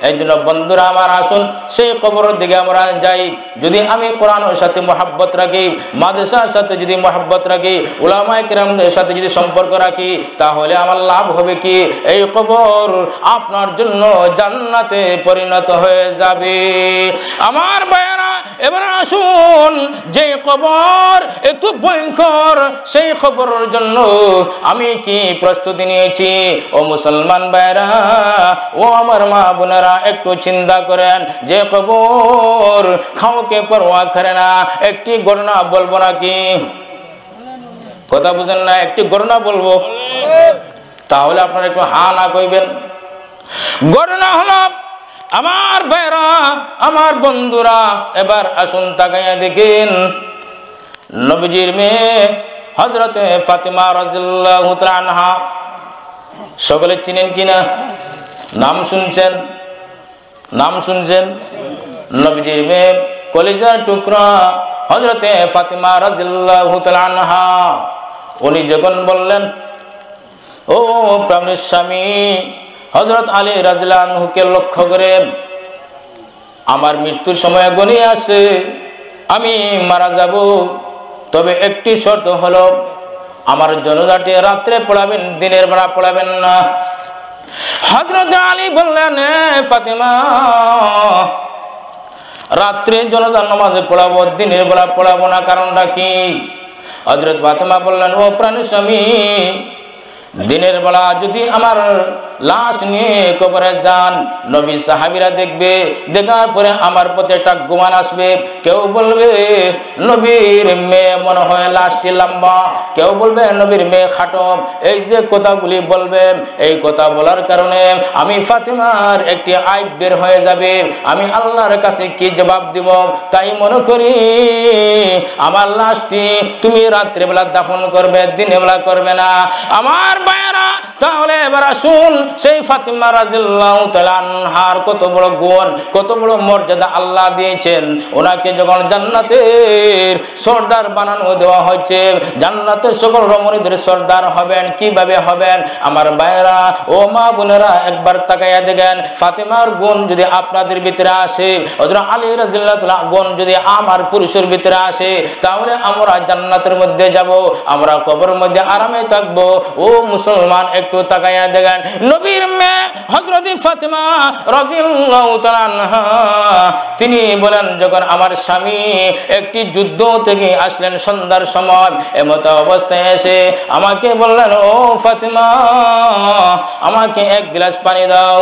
Speaker 1: এই জন্য বন্ধুরা আমার আসুন সেই কবরের দিকে আমরা যাই যদি আমি কোরআনের সাথে মহব্বত রাখি মাদ্রাসার সাথে যদি মহব্বত রাখি উলামায়ে কেরামদের সাথে যদি সম্পর্ক রাখি তাহলে আমার লাভ হবে কি এই কবর আপনার জন্য জান্নাতে পরিণত হয়ে যাবে আমার ভাইয়েরা এবার আসুন যে কবর একটু ভয়ঙ্কর সেই কবরের জন্য আমি কি প্রস্তুতি নিয়েছি ও মুসলমান ভাইয়েরা ও আমার মা বোনেরা একটু চিন্তা করেন যে কবর কাউকে পরোয়া করে না একটি ঘটনা বলবো নাকি কথা বুঝেন না একটি ঘটনা বলবো তাহলে আপনারা একটু হা না কইবেন ঘটনা হলো আমার ভাইরা আমার বন্ধুরা এবার আসুন তাকাইয়া দেখেন নবীজির মেয়ে হযরতে ফাতিমা রাদিয়াল্লাহু তাআলা আনহা সকলে চিনেন কিনা নাম শুনছেন নবীজির মেয়ে কলিজার টুকরা হযরতে ফাতিমা রাদিয়াল্লাহু তাআলা আনহা উনি যখন বললেন ও প্রাণের স্বামী হযরত আলী রাদিয়াল্লাহু আনহুকে লক্ষ্য করে, আমার মৃত্যুর সময় ঘনিয়ে আসে, আমি মারা যাব, তবে একটি শর্ত হলো আমার জানাজাটি রাত্রে পড়াবেন, দিনের বেলা পড়াবেন না। হযরত আলী বললেন, ফাতেমা রাত্রে জানাজার নামাজে পড়াবো, দিনের বেলা পড়াবো না, কারণটা কি? হযরত ফাতেমা বললেন, ও প্রাণের স্বামী, দিনের বেলা যদি আমার লাশ নিয়ে কবরে যান, নবী সাহাবীরা দেখবে, দেখার পরে আমার প্রতি একটা গুমান আসবে। কেউ বলবে নবীর মেয়ে মনে হয় লাশটি লম্বা, কেউ বলবে নবীর মেয়ে খাটো। এই যে কথাগুলি বলবেন, এই কথা বলার কারণে আমি ফাতেমার একটি আইব বের হয়ে যাবে, আমি আল্লাহর কাছে কি জবাব দিব? তাই মনে করি আমার লাশটি তুমি রাত্রিবেলা দাফন করবে, দিনের বেলা করবে না। আমার ভাইরা, তাহলে এবার আসুন সেই ফাতিমা রাদিয়াল্লাহু তাআলা আনহার কত বড় গুণ, কত বড় মর্যাদা আল্লাহ দিয়েছেন। ওনাকে যখন জান্নাতের সর্দার বানানো দেওয়া হয়েছে, জান্নাতের সকল রমণীদের সর্দার হবেন, কিভাবে হবেন? আমার ভাইরা ও মা বোনেরা, একবার তাকাইয়া দেখেন, ফাতিমার গুণ যদি আপনাদের ভিতরে আসে, হযরত আলী রাদিয়াল্লাহু তাআলা গুণ যদি আমার পুরুষের ভিতরে আসে, তাহলে আমরা জান্নাতের মধ্যে যাব, আমরা কবরের মধ্যে আরামে থাকবো। ও মুসলমান, একটু তাকাইয়া দেখেন, নবীর মেয়ে হযরত ফাতিমা রাদিয়াল্লাহু তাআলা আনহা, তিনি বলেন, যখন আমার স্বামী একটি যুদ্ধ থেকে আসলেন সন্ধ্যার সময়, এমত অবস্থায় এসে আমাকে বললেন, ও ফাতিমা আমাকে এক গ্লাস পানি দাও।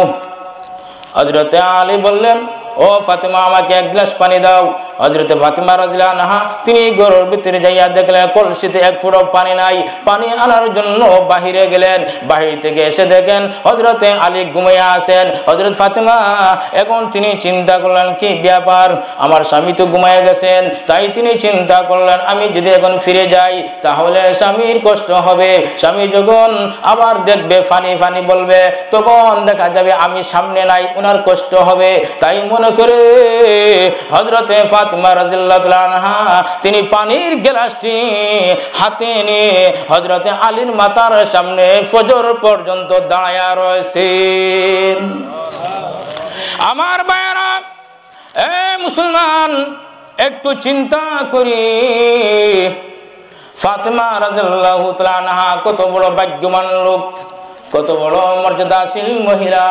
Speaker 1: হযরত আলী বললেন, ও ফাতিমা আমাকে এক গ্লাস পানি দাও। হযরত ফাতিমা রাদিয়াল্লাহু আনহা তিনি ঘরের ভিতরে যাইয়া দেখলেন কলসিতে এক ফোঁটা পানি নাই। পানি আনার জন্য বাহিরে গেলেন, বাহির থেকে এসে দেখেন হযরত আলী ঘুমিয়ে আছেন। হযরত ফাতিমা এখন তিনি চিন্তা করলেন, কি ব্যাপার, আমার স্বামী তো ঘুমিয়ে গেছেন। তাই তিনি চিন্তা করলেন, আমি যদি এখন ফিরে যাই তাহলে স্বামীর কষ্ট হবে, স্বামী যখন আবার দেখবে ফানি ফানি বলবে, তখন দেখা যাবে আমি সামনে নাই, ওনার কষ্ট হবে। তাই মনে করে হযরত ফাতিমা রাদিয়াল্লাহু তাআলা আনহা তিনি পানির গ্লাসটি হাতে নিয়ে হযরত আলীর মাথার সামনে ফজর পর্যন্ত দাঁড়ায়া রয়েছেন। আমার ভাইরা, এ মুসলমান, একটু চিন্তা করি, ফাতিমা রাদিয়াল্লাহু তাআলা আনহা কত বড় ভাগ্যবান লোক, কত বড় মর্যাদাশীল মহিলা।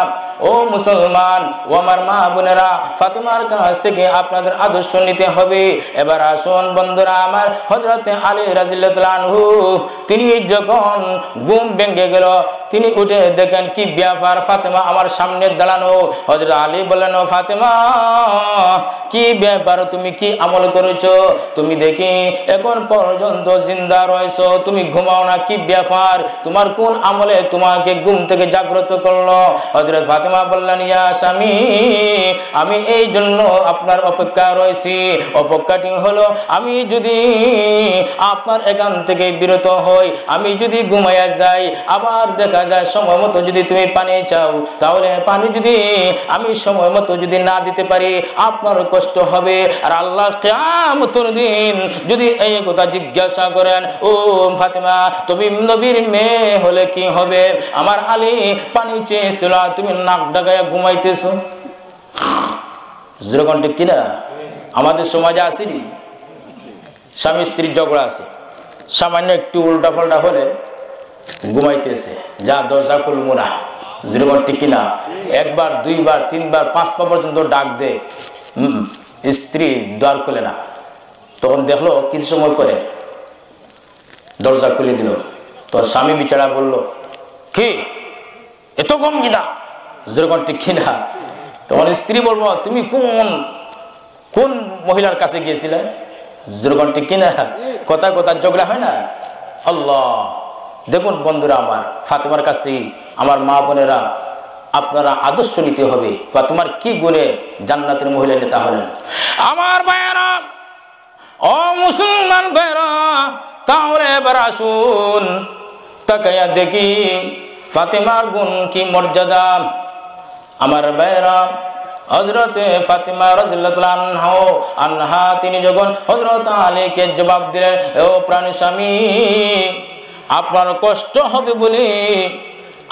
Speaker 1: ও মুসলমান, ও আমার মা বোনেরা, ফাতিমার কাছ থেকে আপনাদের আদর্শ নিতে হবে। এবার আসুন বন্ধুরা আমার, হযরত আলী রাদিয়াল্লাহু তাআলা আনহু তিনি যখন ঘুম ভেঙে গেল, তিনি উঠে দেখেন কি ব্যাপার, ফাতিমা আমার সামনে দাঁড়ানো। হযরত আলী বললেন, ও ফাতিমা কি ব্যাপার, তুমি কি আমল করেছো? তুমি দেখি এখন পর্যন্ত জিন্দা রয়েছো, তুমি ঘুমাও না, কি ব্যাপার, তোমার কোন আমলে তোমাকে ঘুম থেকে জাগ্রত করলো? হযরত ফাতিমা বললেন, ইয়া স্বামী, আমি এই জন্য আপনার অপেক্ষা রয়েছি। অপেক্ষাটি হলো, আমি যদি আপনার এখান থেকে বিরত হই, আমি যদি ঘুমাইয়া যাই, আবার দেখা যায় সময় মতো যদি তুমি পানি চাও, তাহলে পানি যদি আমি সময় মতো যদি না দিতে পারি, আপনার কষ্ট হবে। আর আল্লাহ কিয়ামতের দিন যদি এই কথা জিজ্ঞাসা করেন, ও ফাতিমা তুমি নবীর মেয়ে হলে কি হবে? আমার আলী পানি চেয়েছিল, তুমি নাক ডাকাইয়া ঘুমাইতেছো। যেরকম ঠিক কিনা? আমাদের সমাজে আসেনি, স্বামী স্ত্রীর ঝগড়া আছে, সামান্য একটু উল্টা পাল্টা হলে ঘুমাইতেছে, যা দরজা খুলবো না। যেরকম ঠিক কিনা? একবার, দুইবার, তিনবার, পাঁচবার পর্যন্ত ডাক দে, স্ত্রী দ্বার খুলে না। তখন দেখলো কিছু সময় পরে দরজা খুলে দিল, তো স্বামী বিচারা বলল, কি এত কম কিনা? যেরকম ঠিক কিনা? তখন স্ত্রী বলবো, তুমি কোন কোন মহিলার কাছে গিয়েছিলে? যেরকম ঠিক কিনা? কথা কথা ঝগড়া হয় না। আল্লাহ, দেখুন বন্ধুরা আমার, ফাতিমার কাছ থেকে আমার মা বোনেরা আপনারা আদর্শ নিতে হবে। ফাতিমার কি গুণে জান্নাতের মহিলা নেতা হলেন। আমার ভাইয়েরা, ও মুসলমান ভাইয়েরা, তাহলে এবার আসুন তাকাইয়া দেখি ফাতিমার গুণ কি মর্যাদা। আমার ভাইয়েরা, হযরতে ফাতিমা রাদিয়াল্লাহু আনহা তিনি যখন হযরত আলীকে জবাব দিলেন, ও প্রাণ স্বামী, আপনার কষ্ট হবে বলে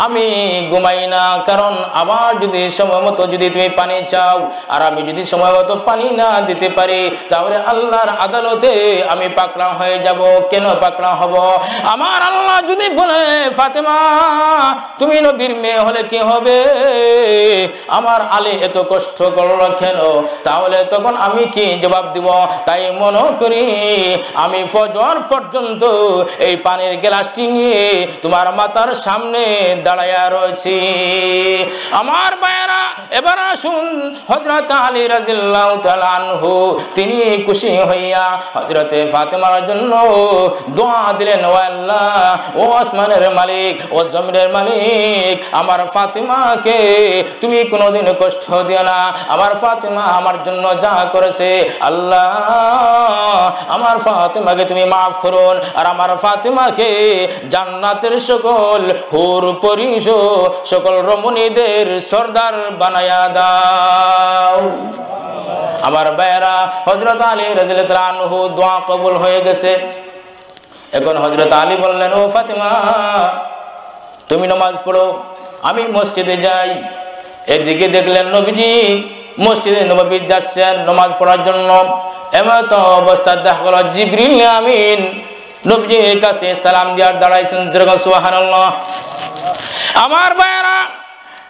Speaker 1: আমি ঘুমাই না। কারণ আমার যদি সময় মতো যদি তুমি পানি চাও আর আমি যদি সময় মতো পানি না দিতে পারি, তাহলে আল্লাহর আদালতে আমি পাকড়াও হয়ে যাব। কেন পাকড়াও হব? আমার আল্লাহ যদি বলে ফাতেমা তুমি নবীর মেয়ে হলে কি হবে, আমার আলী এত কষ্ট করলো কেন, তাহলে তখন আমি কি জবাব দিব? তাই মনে করি আমি ফজর পর্যন্ত এই পানির গ্লাসটি নিয়ে তোমার মাথার সামনে দাঁড়ায়া রয়েছি। আমার ভাইয়েরা, এবার আসুন হযরত আলী রাদিয়াল্লাহু তাআলা আনহু তিনি খুশি হইয়া হযরতে ফাতেমার জন্য দোয়া দিলেন, ও আল্লাহ, ও আসমানের মালিক, ও জমিনের মালিক, আমার ফাতেমাকে তুমি কোনোদিন কষ্ট দিও না। আমার ফাতেমা আমার জন্য যা করেছে আল্লাহ, আমার ফাতেমাকে তুমি মাফ করুন আর আমার ফাতেমাকে জান্নাতের সকল হুর সকল রমণীদের সর্দার বানায়া দাও। আমার ভাইয়েরা, হযরত আলী রাদিয়াল্লাহু আনহু দোয়া কবুল হয়ে গেছে। এখন হযরত আলী বললেন, ও ফাতেমা তুমি নামাজ পড়ো, আমি মসজিদে যাই। এদিকে দেখলেন নবীজি মসজিদে নববী যাচ্ছেন নামাজ পড়ার জন্য। এমন তো অবস্থা দেখা গেল জিবরিল আমিন নবীজির কাছে সালাম দেওয়ার দাঁড়াইছেন। সুবহানাল্লাহ। আমার ভাইয়েরা,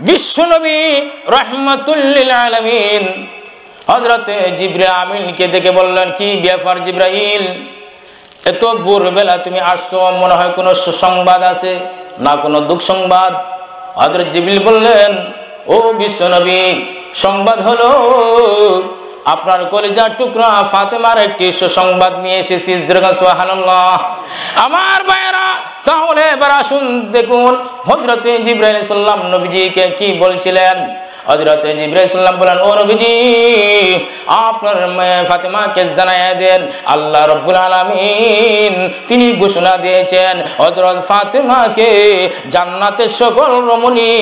Speaker 1: বিশ্ব নবী রাহমাতুল লিল আলামিন হযরতে জিবরিল আমিনকে দেখে বললেন, কি ব্যাপার জিবরাইল, এত ভোরবেলা তুমি আসছো, মনে হয় কোনো সুসংবাদ আছে না কোনো দুঃখ সংবাদ? হযরত জিবরিল বললেন, ও বিশ্ব নবী, সংবাদ হলো আপনার কলিজার টুকরা ফাতেমার একটি সুসংবাদ নিয়ে এসেছি। সুবহানাল্লাহ। আমার ভাইয়েরা, তাহলে এবার আসুন দেখুন হযরতে জিবরাইল আলাইহিস সালাম নবীজিকে কি বলছিলেন। হযরতে জিবরাইল আলাইহিস সালাম বলেন, ও নবীজি, আপনার মেয়ে ফাতেমাকে জানাইয়া দেন আল্লাহ রাব্বুল আলামিন তিনি ঘোষণা দিয়েছেন হযরত ফাতেমাকে জান্নাতের সকল রমণী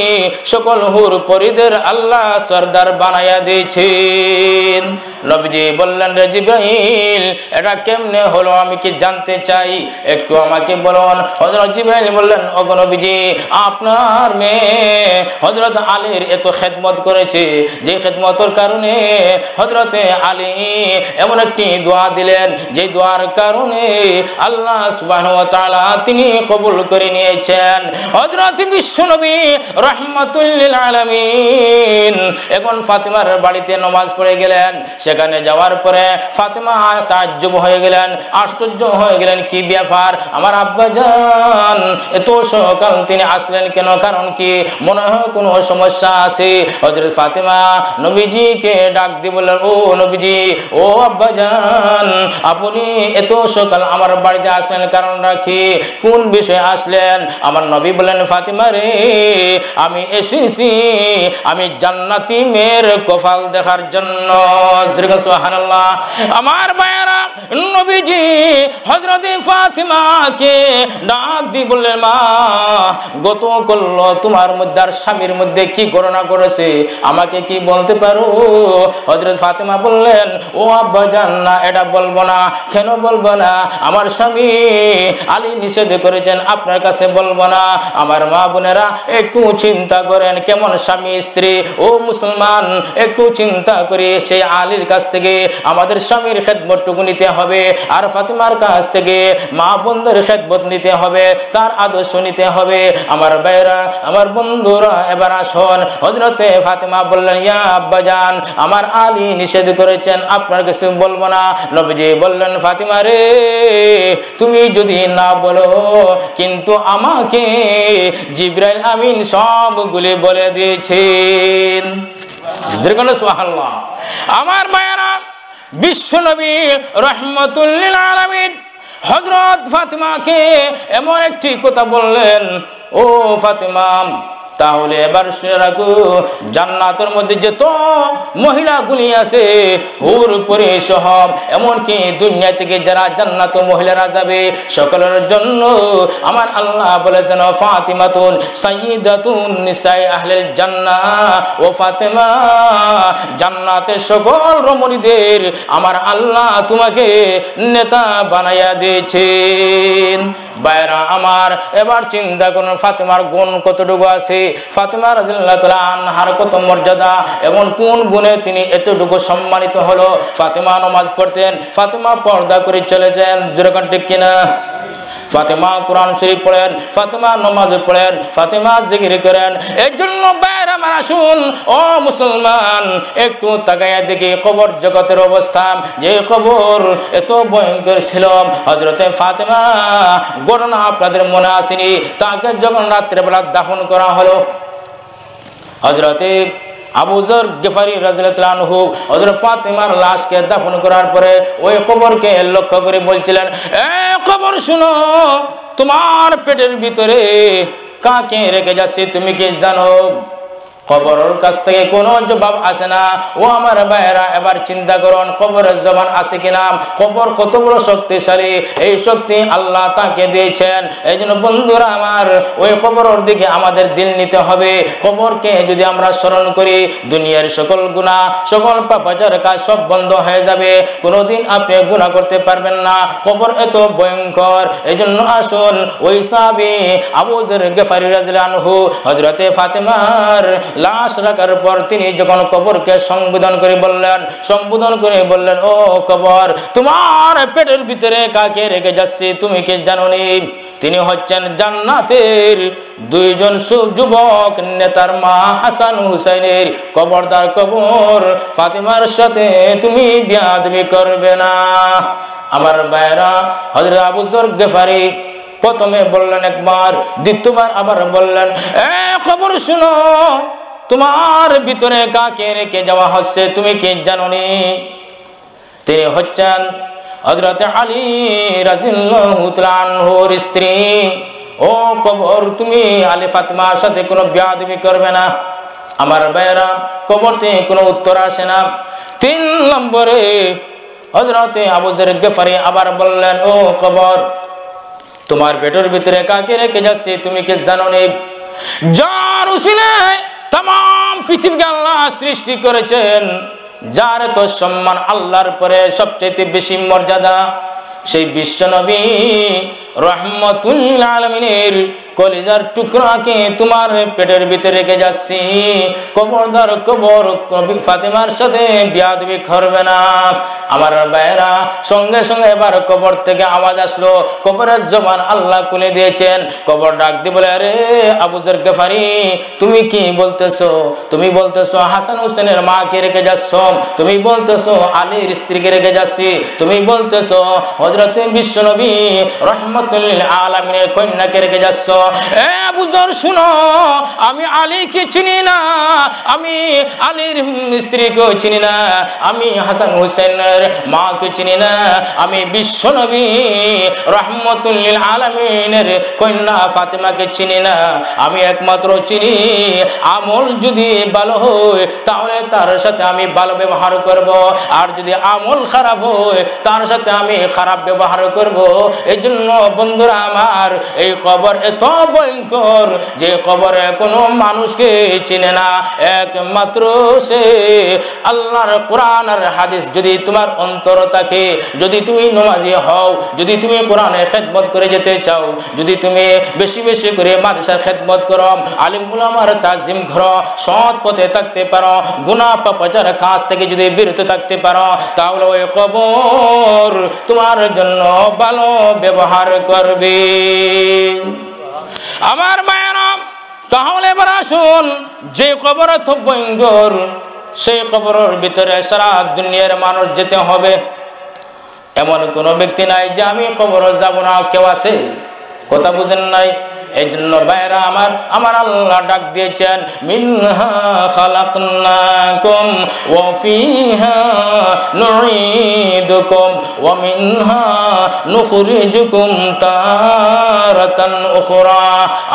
Speaker 1: সকল হুর পরিদের আল্লাহ সরদার বানাইয়া দিয়েছেন। নবীজি বললেন, রে জিবরাইল, এটা কেমনে হলো আমি কি জানতে চাই, একটু আমাকে বলুন। হযরত জিবরাইল বললেন, ও নবীজি, আপনার মেয়ে হযরত আলীর এত খেদমত করেছে, যে খেদমতের কারণে হযরতে আলী এমন একটি দোয়া দিলেন, যে দোয়ার কারণে আল্লাহ সুবহানাহু ওয়া তাআলা তিনি কবুল করে নিয়েছেন। হযরত বিশ্বনবী রাহমাতুল লিল আলামিন এখন ফাতেমার বাড়িতে নামাজ পড়ে গেলেন। সেখানে যাওয়ার পরে ফাতেমা তাজ্জব হয়ে গেলেন, আশ্চর্য হয়ে গেলেন, কি ব্যাপার, আমার আব্বাজান এত সকাল তিনি আসলেন কেন, কারণ কি, মনে হয় কোনো সমস্যা আছে। হযরত ফাতেমা নবীজিকে ডাক দিয়ে বললেন, ও নবীজি, ও আব্বাজান, আপনি এত সকাল আমার বাড়িতে আসলেন কারণ রাখি, কোন বিষয়ে আসলেন? আমার নবী বললেন, ফাতেমা রে, আমি এসেছি আমি জান্নাতি মেয়ের কপাল দেখার জন্য। সুবহানাল্লাহ। আমার ভাইয়েরা, নবীজি হযরত ফাতেমাকে ডাক দিয়ে বললেন, মা, গত করল তোমার মধ্যে আর স্বামীর মধ্যে কি ঘটনা করেছে আমাকে কি বলতে পারো? হযরত ফাতেমা বললেন, ও আব্বাজান, না, এটা বলবো না। কেন বলবো না? আমার স্বামী আলী নিষেধ করেছেন, আপনার কাছে বলবো না। আমার মা বোনেরা একটু চিন্তা করেন, কেমন স্বামী স্ত্রী। ও মুসলমান, একটু চিন্তা করে সেই আলীর কাছ থেকে আমাদের স্বামীর খেদমতটুকু নিতে হবে, আর ফাতেমার কাছ থেকে মা বোনদের খেদমত নিতে হবে, তার আদর্শ নিতে হবে। আমার ভাইরা, আমার বন্ধুরা, এবার আসুন। হযরতে ফাতেমা বললেন, ইয়া আব্বাজান, আমার আলী নিষেধ করেছেন, আপনার কাছে বলবো না। নবীজি বললেন, ফাতেমা রে, তুমি যদি না বলো, কিন্তু আমাকে জিবরাইল আমিন সবগুলি বলে দিয়েছেন। সুবহানাল্লাহ। আমার ভাইয়েরা, বিশ্বনবী রাহমাতুল লিল আলামিন হযরত ফাতেমাকে এমন একটি কথা বললেন, ও ফাতেমা, তাহলে এবার শুনে রাখো, জান্নাতের মধ্যে যত মহিলাগুলি আছে হুর পরে সহ, এমনকি দুনিয়া থেকে যারা জান্নাত মহিলারা যাবে সকলের জন্য আমার আল্লাহ বলেছেন ফাতিমাতুন সাইয়্যিদাতুন নিসাই আহলিল জান্নাহ, ও ফাতেমা জান্নাতের সকল রমণীদের আমার আল্লাহ তোমাকে নেতা বানাইয়া দিয়েছেন। বাইরা আমার, এবার চিন্তা করুন ফাতেমার গুণ কতটুকু আছে, ফাতেমা রাদিয়াল্লাহু তাআলা আনহার কত মর্যাদা এবং কোন গুণে তিনি এতটুকু সম্মানিত হলো। ফাতেমা নামাজ পড়তেন, ফাতেমা পর্দা করে চলেছেন, যেরকম ঠিক কিনা? ফাতেমা কোরআন শরীফ পড়েন, ফাতেমা নামাজ পড়েন, ফাতেমা জিকির করেন। এই জন্য বাইরা আমার আসুন ও মুসলমান, একটু তাকাইয়া দেখি কবর জগতের অবস্থা, যে কবর এত ভয়ঙ্কর ছিল। হযরতে ফাতেমা ঘটনা আপনাদের মনে আসেনি? তাকে যখন রাত্রেবেলা দাফন করা হলো, হযরতে আবু যর গিফারি রাদিয়াল্লাহু আনহু হযরত ফাতেমার লাশকে দাফন করার পরে ওই কবরকে লক্ষ্য করে বলছিলেন, এ কবর শুনো, তোমার পেটের ভিতরে কাকে রেখে যাচ্ছে তুমি কি জানো? কবরের কাছ থেকে কোনো জবাব আসে না। ও আমার ভাইয়েরা, এবার চিন্তা করুন কবরের জবান আছে কিনা। কবর কত বড় শক্তিশালী, এই শক্তি আল্লাহ তাকে দিয়েছেন। এই জন্য বন্ধুরা আমার, ওই কবরের দিকে আমাদের দিল নিতে হবে। কবরকে যদি আমরা স্মরণ করি, দুনিয়ার সকল গুনাহ, সকল পাপাচার কাজ সব বন্ধ হয়ে যাবে। কোনোদিন আপনি গুনাহ করতে পারবেন না, কবর এত ভয়ঙ্কর। এই জন্য আসুন ওই সাহাবী আবু যর গিফারি রাদিয়াল্লাহু আনহু হযরতে ফাতেমার লাশ রাখার পর তিনি যখন কবরকে সম্বোধন করে বললেন, ও কবর, তোমার পেটের ভিতরে কাকে রেখে যাচ্ছে তুমি কি জানো নি? তিনি হচ্ছেন জান্নাতের দুইজন যুবক নেতার মা হাসান হুসাইনের কবরদার কবর। ফাতেমার সাথে তুমি বেয়াদবি করবে না। আমার ভাইরা, হযরত আবু যর গিফারি প্রথমে বললেন একবার, দ্বিতীয়বার আবার বললেন, এ কবর শুনো, তোমার ভিতরে কাকে রেখে যাওয়া হচ্ছে তুমি কি জানো নি? তিনি হচ্ছেন হযরত আলী রাদিয়াল্লাহু তাআলা আনহুর স্ত্রী। ও কবর, তুমি আলী ফাতেমার সাথে কোনো বেয়াদবি করবে না। আমার ভাইরা, কবরতে কোনো উত্তর আসে না। 3 নম্বরে হযরত আবু যর গিফারি আবার বললেন, ও কবর, তোমার পেটের ভিতরে কাকে রেখে যাচ্ছে তুমি কি জানো নি? যার উসিলায় तमाम পৃথিবীকে আল্লাহ সৃষ্টি করেছেন, যার তো সম্মান আল্লাহর পরে সবচেয়ে বেশি মর্যাদা, সেই বিশ্বনবী রহমাতুল লিল আলামিনের কলিজার টুকরাকে তোমার পেটের ভিতরে রেখে যাচ্ছি। কবরদার কবর, ফাতেমার সাথে বেয়াদবি করবে না। আমার ভাইরা, সঙ্গে সঙ্গে এবার কবর থেকে আওয়াজ আসলো। কবরের জবান আল্লাহ খুলে দিয়েছেন। কবর ডাক দিয়ে বলে, আরে আবু যর গিফারি, তুমি কি বলতেছো? তুমি বলতেছো হাসান হোসেনের মাকে রেখে যাচ্ছ, তুমি বলতেছো আলীর স্ত্রীকে রেখে যাচ্ছি, তুমি বলতেছো হযরত বিশ্বনবী রহমাতুল লিল আলামিনের কন্যাকে রেখে যাচ্ছ। এ আবু যর শুনো, আমি আলীকে চিনি না, আমি আলীর স্ত্রীকেও চিনি না, আমি হাসান হোসেনের মাকে চিনি না, আমি বিশ্বনবী রহমাতুল লিল আলামিনের কন্যা ফাতেমাকে চিনি না। আমি একমাত্র চিনি আমল যদি ভালো হয় তাহলে তার সাথে আমি ভালো ব্যবহার করব, আর যদি আমল খারাপ হয় তার সাথে আমি খারাপ ব্যবহার করব। এই জন্য বন্ধুরা আমার, এই কবর এত ভয়ঙ্কর যে কবরে কোনো মানুষকে চিনে না, একমাত্র সে আল্লাহর কোরআন আর হাদিস যদি তোমার অন্তর থাকে, যদি তুমি নামাজি হও, যদি তুমি কোরআনের খেদমত করে যেতে চাও, যদি তুমি বেশি বেশি করে মাদ্রাসার খেদমত করো, আলিম উলামার তাজিম করো, সৎ পথে থাকতে পারো, গুনাহ পাপাচার কাজ থেকে যদি বিরত থাকতে পারো, তাহলে ওই কবর তোমার জন্য ভালো ব্যবহার করবে। আমার মায়েরা, তাহলে এবার আসুন, যে কবর এত ভয়ঙ্কর, সেই কবরের ভিতরে সারা দুনিয়ার মানুষ যেতে হবে। এমন কোনো ব্যক্তি নাই যে আমি কবরে যাব না। কেউ আছে? কথা বুঝেন নাই? এই জন্য ভাইরা আমার আল্লাহ ডাক দিয়েছেন, মিনহা খালাকনাকুম ওয়া ফিহা নুঈদুকুম ওয়া মিনহা নুখরিজুকুম তারাতান উখরা।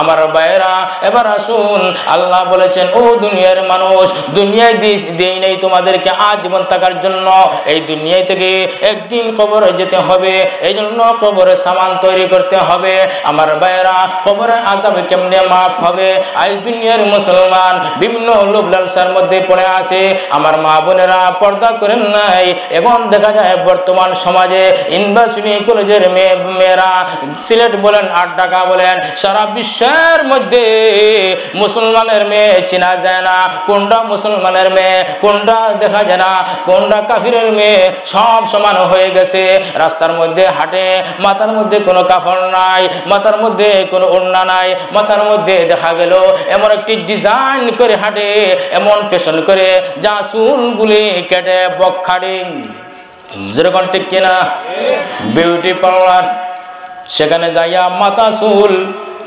Speaker 1: আমার ভাইরা এবার আসুন, আল্লাহ বলেছেন ও দুনিয়ার মানুষ, দুনিয়ায় দেই নাই তোমাদেরকে আজীবন থাকার জন্য, এই দুনিয়ায় থেকে একদিন কবরে যেতে হবে, এই জন্য কবরে সামান তৈরি করতে হবে। আমার ভাইরা কবরে আযাব কেমনে মাফ হবে? আজ দুনিয়ার মুসলমান বিভিন্ন লোভ লালসার মধ্যে পড়ে আছে। আমার মা বোনেরা পর্দা করেন নাই। এখন দেখা যায় বর্তমান সমাজে ইউনিভার্সিটি কলেজের মেয়েরা, সিলেট বলেন আর ঢাকা বলেন, সারা বিশ্বের মধ্যে মুসলমানের মেয়ে চেনা যায় না, কোনটা মুসলমানের মেয়ে কোনটা দেখা যায় না, কোনটা কাফিরের মেয়ে, সব সমান হয়ে গেছে। রাস্তার মধ্যে হাঁটে, মাথার মধ্যে কোনো কাফন নাই, মাথার মধ্যে কোনো ওড়না নাই, মাথার মধ্যে দেখা গেল এমন একটি ডিজাইন করে হাঁটে, এমন ফ্যাশন করে যা চুলগুলি কেটে বকখাড়ি, যেরকম ঠিক কিনা? বিউটি পার্লার, সেখানে যাইয়া মাথা চুল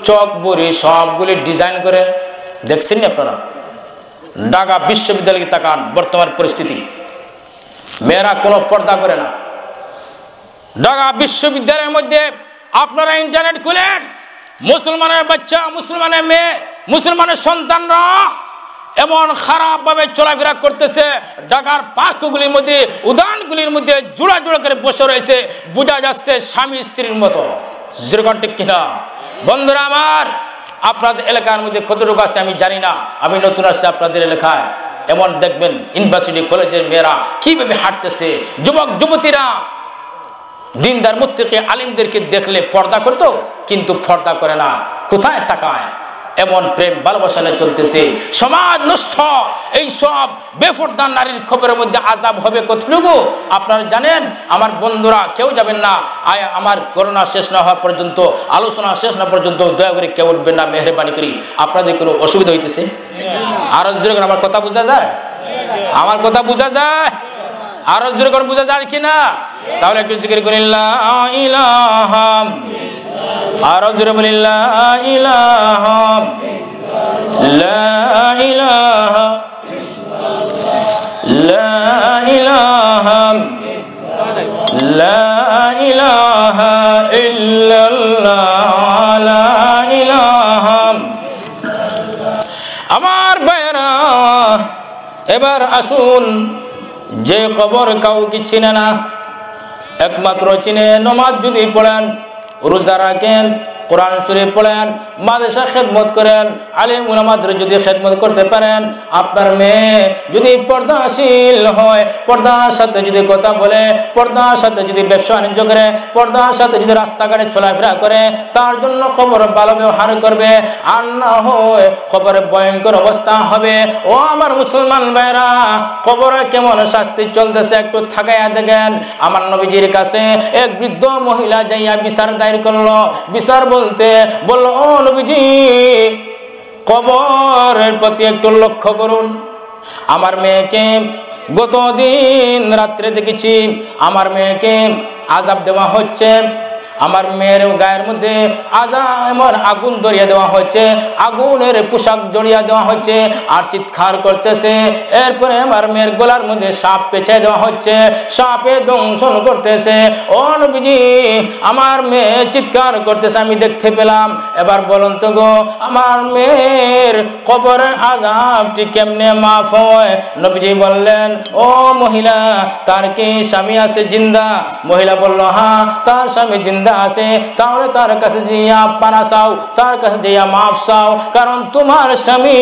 Speaker 1: চক বড়ি সবগুলি ডিজাইন করে। দেখছেন না আপনারা? ঢাকা বিশ্ববিদ্যালয়ে তাকান, বর্তমান পরিস্থিতি, মেয়েরা কোনো পর্দা করে না। ঢাকা বিশ্ববিদ্যালয়ের মধ্যে আপনারা ইন্টারনেট খুলেন, মুসলমানের বাচ্চা, মুসলমানের মেয়ে, মুসলমানের সন্তানরা এমন খারাপভাবে চলাফেরা করতেছে। ঢাকার পার্কগুলির মধ্যে, উদ্যানগুলির মধ্যে জোড়া জোড়া করে বসে রয়েছে, বোঝা যাচ্ছে স্বামী স্ত্রীর মতো। যেরকম ঠিক কিনা? বন্ধুরা আমার, আপনাদের এলাকার মধ্যে কতটুকু আছে আমি জানি না, আমি নতুন আসছি আপনাদের এলাকায়। এমন দেখবেন ইউনিভার্সিটি কলেজের মেয়েরা কিভাবে হাঁটতেছে, যুবক যুবতীরা দিনদার মুত্তাকি আলিমদেরকে দেখলে পর্দা করতো, কিন্তু পর্দা করে না। কোথায় তাকায়? এমন প্রেম ভালোবাসা চলতেছে, সমাজ নষ্ট। এই সব বেপরদা নারীর খবরের মধ্যে আযাব হবে কতটুকু আপনারা জানেন? আমার বন্ধুরা কেউ যাবেন না, আমার করোনা শেষ না হওয়ার পর্যন্ত, আলোচনা শেষ না পর্যন্ত দয়া করে কেউ উঠবেন না, মেহরবানি করি। আপনাদের কোনো অসুবিধা হইতেছে? আরো জোরে করে আমার কথা বোঝা যায়? আমার কথা বোঝা যায়? আরো জোরে করে বোঝা যায় কিনা? তাহলে একটু জিকির করি লা ইলাহা, আরো জোরে বলি লা ইলাহা, লা ইলাহা, লা ইলাহা, লা ইলাহা ইল্লাল্লাহ, লা ইলাহা। আমার ভাইরা এবার আসুন, যে কবর কাউকে চিনে না, একমাত্র চিনে নামাজ যদি পড়েন, রোজা রাখেন, কোরআন শরীফ পড়েন, মাদ্রাসা খেদমত করেন, আলেম উলামাদের যদি খেদমত করতে পারেন, আপনার মেয়ে যদি পর্দাশীল হয়, পর্দার সাথে যদি কথা বলে, পর্দার সাথে যদি ব্যবসা বাণিজ্য করে, পর্দার সাথে যদি রাস্তাঘাটে চলাফেরা করে, তার জন্য খবর ভালো ব্যবহার করবে। আর না হয় খবরে ভয়ঙ্কর অবস্থা হবে। ও আমার মুসলমান ভাইরা, খবরে কেমন শাস্তি চলতেছে একটু থাকাইয়া দেখেন। আমার নবীজির কাছে এক বৃদ্ধ মহিলা যাইয়া বিচার দায়ের করলো। বিচার বলতে বলল, ও নবীজি, কবরের প্রতি একটু লক্ষ্য করুন। আমার মেয়েকে গতদিন রাত্রে দেখেছি, আমার মেয়েকে আযাব দেওয়া হচ্ছে, আমার মেয়ের গায়ের মধ্যে এমন আগুন ধরিয়ে দেওয়া হচ্ছে, আগুনের পোশাক জড়িয়ে দেওয়া হচ্ছে, আর চিৎকার করতেছে। এরপরে আমার মেয়ের গলার মধ্যে সাপ পেঁচে দেওয়া হচ্ছে, সাপে দংশন করতেছে। ও নবীজি, আমার মেয়ে চিৎকার করতেছে, আমি দেখতে পেলাম। এবার বলুন তো গো, আমার মেয়ের কবরের আযাবটি কেমনে মাফ হয়? নবীজি বললেন, ও মহিলা, তার কি স্বামী আছে জিন্দা? মহিলা বলল, হ্যাঁ, তার স্বামী জিন্দা আছে। তাহলে তার কাছে যাইয়া পানা চাও, তার কাছে যাইয়া মাফ চাও, কারণ তোমার স্বামী,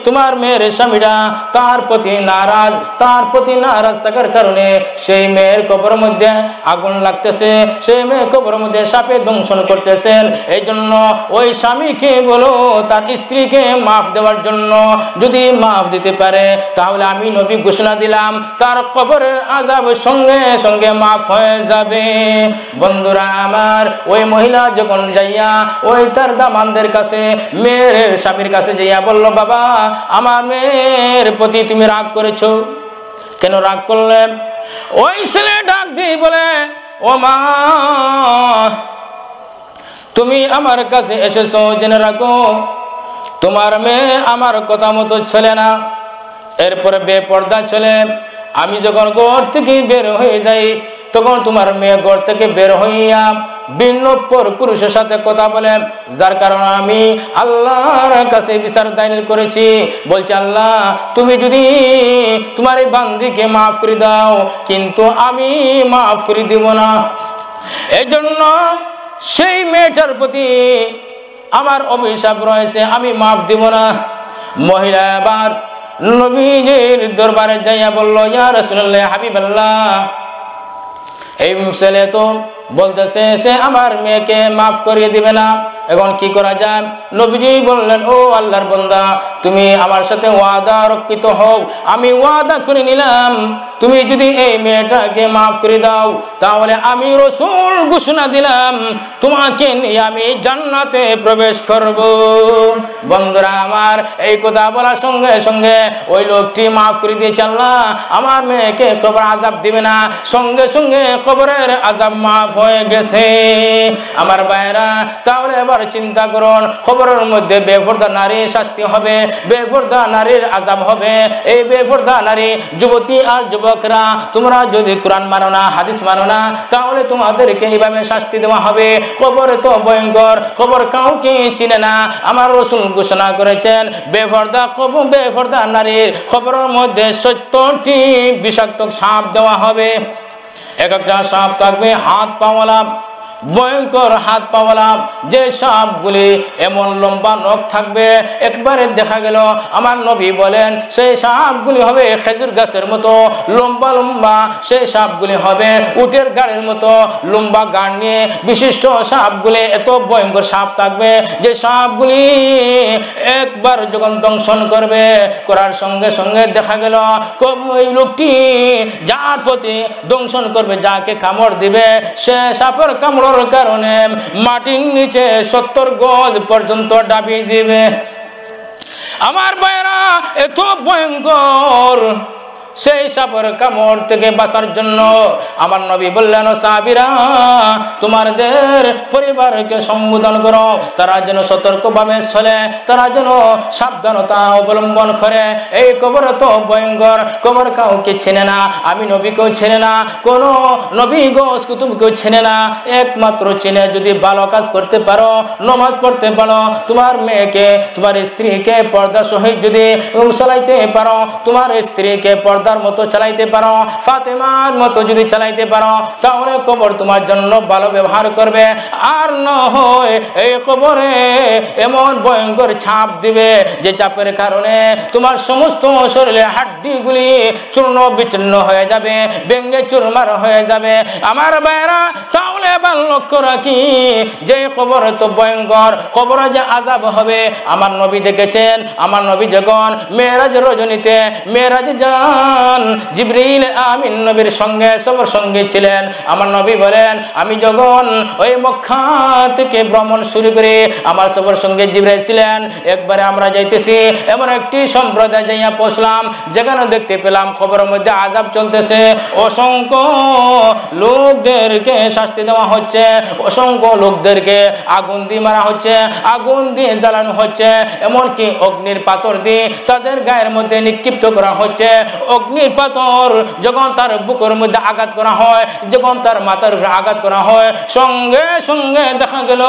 Speaker 1: তোমার মেয়ের স্বামীরা তার প্রতি নারাজ, তার প্রতি নারাজ থাকার কারণে সেই মেয়ের কবরের মধ্যে আগুন লাগতেছে, সেই মেয়ের কবরের মধ্যে সাপে দংশন করতেছেন। এই জন্য ওই স্বামীকে বলো তার স্ত্রীকে মাফ দেওয়ার জন্য। যদি মাফ দিতে পারে তাহলে আমি নবী ঘোষণা দিলাম তার কবরের আযাব সঙ্গে সঙ্গে মাফ হয়ে যাবে। বন্ধুরা আমার, ওই মহিলা যখন যাইয়া ওই তার দামানদের কাছে, মেয়ের স্বামীর কাছে যাইয়া বলল, বাবা, আমার মেয়ের প্রতি তুমি রাগ করেছো, কেন রাগ করলেন? ওই ছেলে ডাক দিয়ে বলে, ও মা, তুমি আমার কাছে এসেছো, জেনে রাখো তোমার মেয়ে আমার কথা মতো চলে না, এরপরে বেপর্দা চলে। আমি যখন ঘর থেকে বের হয়ে যাই, তখন তোমার মেয়ে ঘর থেকে বের হইয়া ভিন্ন পুরুষের সাথে কথা বলে, যার কারণে আমি আল্লাহর কাছে বিচার দায়ের করেছি। বলছে আল্লাহ তুমি যদি তোমার এই বান্দিকে মাফ করে দাও, কিন্তু আমি মাফ করে দিব না। এই জন্য সেই মেয়েটার প্রতি আমার অভিশাপ রয়েছে, আমি মাফ দিব না। মহিলা আবার নবীজির দরবারে যাইয়া বলল, ইয়া রাসূলুল্লাহ হাবিবাল্লাহ, এই ছেলে তো বলতেছে সে আমার মেয়েকে মাফ করিয়ে দিবে না, এখন কি করা যায়? নবীজি বললেন, ও আল্লাহর বান্দা, তুমি আমার সাথে ওয়াদা রক্ষিত হও। আমি ওয়াদা করে নিলাম, তুমি যদি এই মেয়েটাকে মাফ করে দাও, তাহলে আমি রাসূল ঘোষণা দিলাম তোমাকে নিয়ে আমি জান্নাতে প্রবেশ করব। বন্ধুরা আমার, এই কথা বলার সঙ্গে সঙ্গে ওই লোকটি মাফ করে দিয়েছে। আল্লাহ আমার মেয়েকে কবর আযাব দিবে না, সঙ্গে সঙ্গে কবরের আযাব মাফ হয়ে গেছে। আমার ভাইরা, তাহলে এবার চিন্তা করুন, কবরের মধ্যে বেপরদা নারীর শাস্তি হবে, বেপরদা নারীর আযাব হবে। এই বেপরদা নারী যুবতী আর যুবকরা, তোমরা যদি কোরআন মানো না, হাদিস মানো না, তাহলে তোমাদেরকে এইভাবে শাস্তি দেওয়া হবে। কবর তো ভয়ঙ্কর, কবর কাউকে চিনে না। আমার রাসূল ঘোষণা করেছেন, বেপরদা নারীর কবরের মধ্যে 70টি বিষাক্ত সাপ দেওয়া হবে। এক একটা সাপ থাকবে হাত পাওয়ালা, ভয়ঙ্কর হাত পাওয়ালা, যে সাপগুলি এমন লম্বা নখ থাকবে, একবারে দেখা গেল আমার নবী বলেন সেই সাপগুলি হবে খেজুর গাছের মতো লম্বা লম্বা, সেই সাপগুলি হবে উটের গাড়ির মতো লম্বা গাড় নিয়ে বিশিষ্ট সাপগুলি। এত ভয়ঙ্কর সাপ থাকবে যে সাপগুলি একবার যখন দংশন করবে, করার সঙ্গে সঙ্গে দেখা গেল ওই লোকটি যার প্রতি দংশন করবে, যাকে কামড় দিবে, সে সাপের কামড় কারণে মাটির নিচে 70 গজ পর্যন্ত ডাবিয়ে যাবে। আমার ভাইরা, এত ভয়ঙ্কর সেই সাপের কামড় থেকে বাঁচার জন্য আমার নবী বললেন, সাহাবীরা তোমাদের পরিবারকে সম্বোধন করো, তারা যেন সতর্কভাবে চলে, তারা যেন সাবধানতা অবলম্বন করে। এই কবর তো ভয়ঙ্কর, কবর কাউকে চেনে না, আমি নবীকেও চেনে না, কোনো নবী গোস কুতুবকেও চেনে না। একমাত্র চেনে যদি ভালো কাজ করতে পারো, নামাজ পড়তে পারো, তোমার মেয়েকে তোমার স্ত্রীকে পর্দা সহিত যদি চালাইতে পারো, তোমার স্ত্রীকে পর্দার মতো চালাইতে পারো, ফাতেমার মতো যদি চালাইতে পারো, তাহলে কবর তোমার জন্য ভালো ব্যবহার করবে। আর না হয় এই কবরে এমন ভয়ঙ্কর ছাপ দিবে যে চাপের কারণে তোমার সমস্ত শরীরের হাড্ডিগুলি চূর্ণ বিচূর্ণ হয়ে যাবে, ভেঙে চুরমার হয়ে যাবে। আমার ভাইরা, তাহলে এবার লক্ষ্য রাখি যে কবর তো ভয়ঙ্কর, কবরে যে আযাব হবে আমার নবী দেখেছেন। আমার নবী যখন মেরাজ রজনীতে মেরাজে যান, জিবরিল আমিন নবীর সঙ্গে সবার সঙ্গে ছিলেন। আমার নবী বলেন, আমি যখন ওই মক্কা থেকে ভ্রমণ শুরু করি, আমার সবার সঙ্গে জিবরাইল ছিলেন। একবারে আমরা যাইতেছি, এমন একটি সম্প্রদায় যাইয়া পৌঁছলাম, যেখানে দেখতে পেলাম কবরের মধ্যে আযাব চলতেছে। অসংখ্য লোকদেরকে শাস্তি দেওয়া হচ্ছে, অসংখ্য লোকদেরকে আগুন দিয়ে মারা হচ্ছে, আগুন দিয়ে জ্বালানো হচ্ছে, এমনকি অগ্নির পাথর দিয়ে তাদের গায়ের মধ্যে নিক্ষিপ্ত করা হচ্ছে। অগ্নির পাথর যখন তার বুকের মধ্যে আঘাত করা হয়, যখন তার মাথার উপরে আঘাত করা হয়, সঙ্গে সঙ্গে দেখা গেল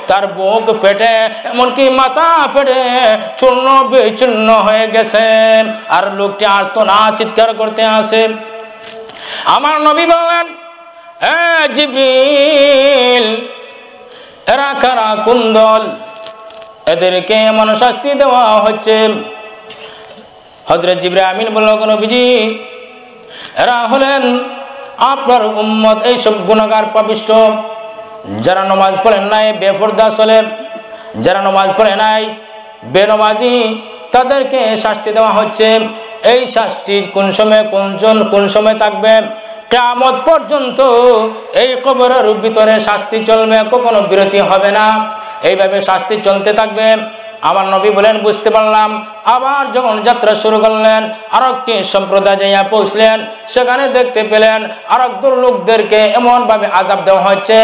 Speaker 1: তার বুক ফেটে, এমনকি মাথা ফেটে চূর্ণ বিচূর্ণ হয়ে গেছে। আর লোকটি আর্তনাদ চিৎকার করতে আসে। আমার নবী বললেন, হে জিবরিল, এরা কারা, কোন দল, এদেরকে এমন শাস্তি দেওয়া হচ্ছে? হযরত জিবরাইল আমিন বলল, নবীজি এরা হলেন আপনার উম্মত, এই সব গুনাহগার পাপিষ্ঠ, যারা নামাজ পড়েন নাই, বেপরদা চলে, যারা নামাজ পড়ে নাই, বেনমাজি, তাদেরকে শাস্তি দেওয়া হচ্ছে। এই শাস্তি কোন সময় কোন সময় থাকবে? কিয়ামত পর্যন্ত এই কবরের ভিতরে শাস্তি চলবে, কখনো বিরতি হবে না, এইভাবে শাস্তি চলতে থাকবে। আমার নবী বলেন, বুঝতে পারলাম আবার যখন যাত্রা শুরু করলেন আরেকটি সম্প্রদায় যাইয়া পৌঁছলেন সেখানে দেখতে পেলেন আরেক দল লোকদেরকে এমনভাবে আযাব দেওয়া হচ্ছে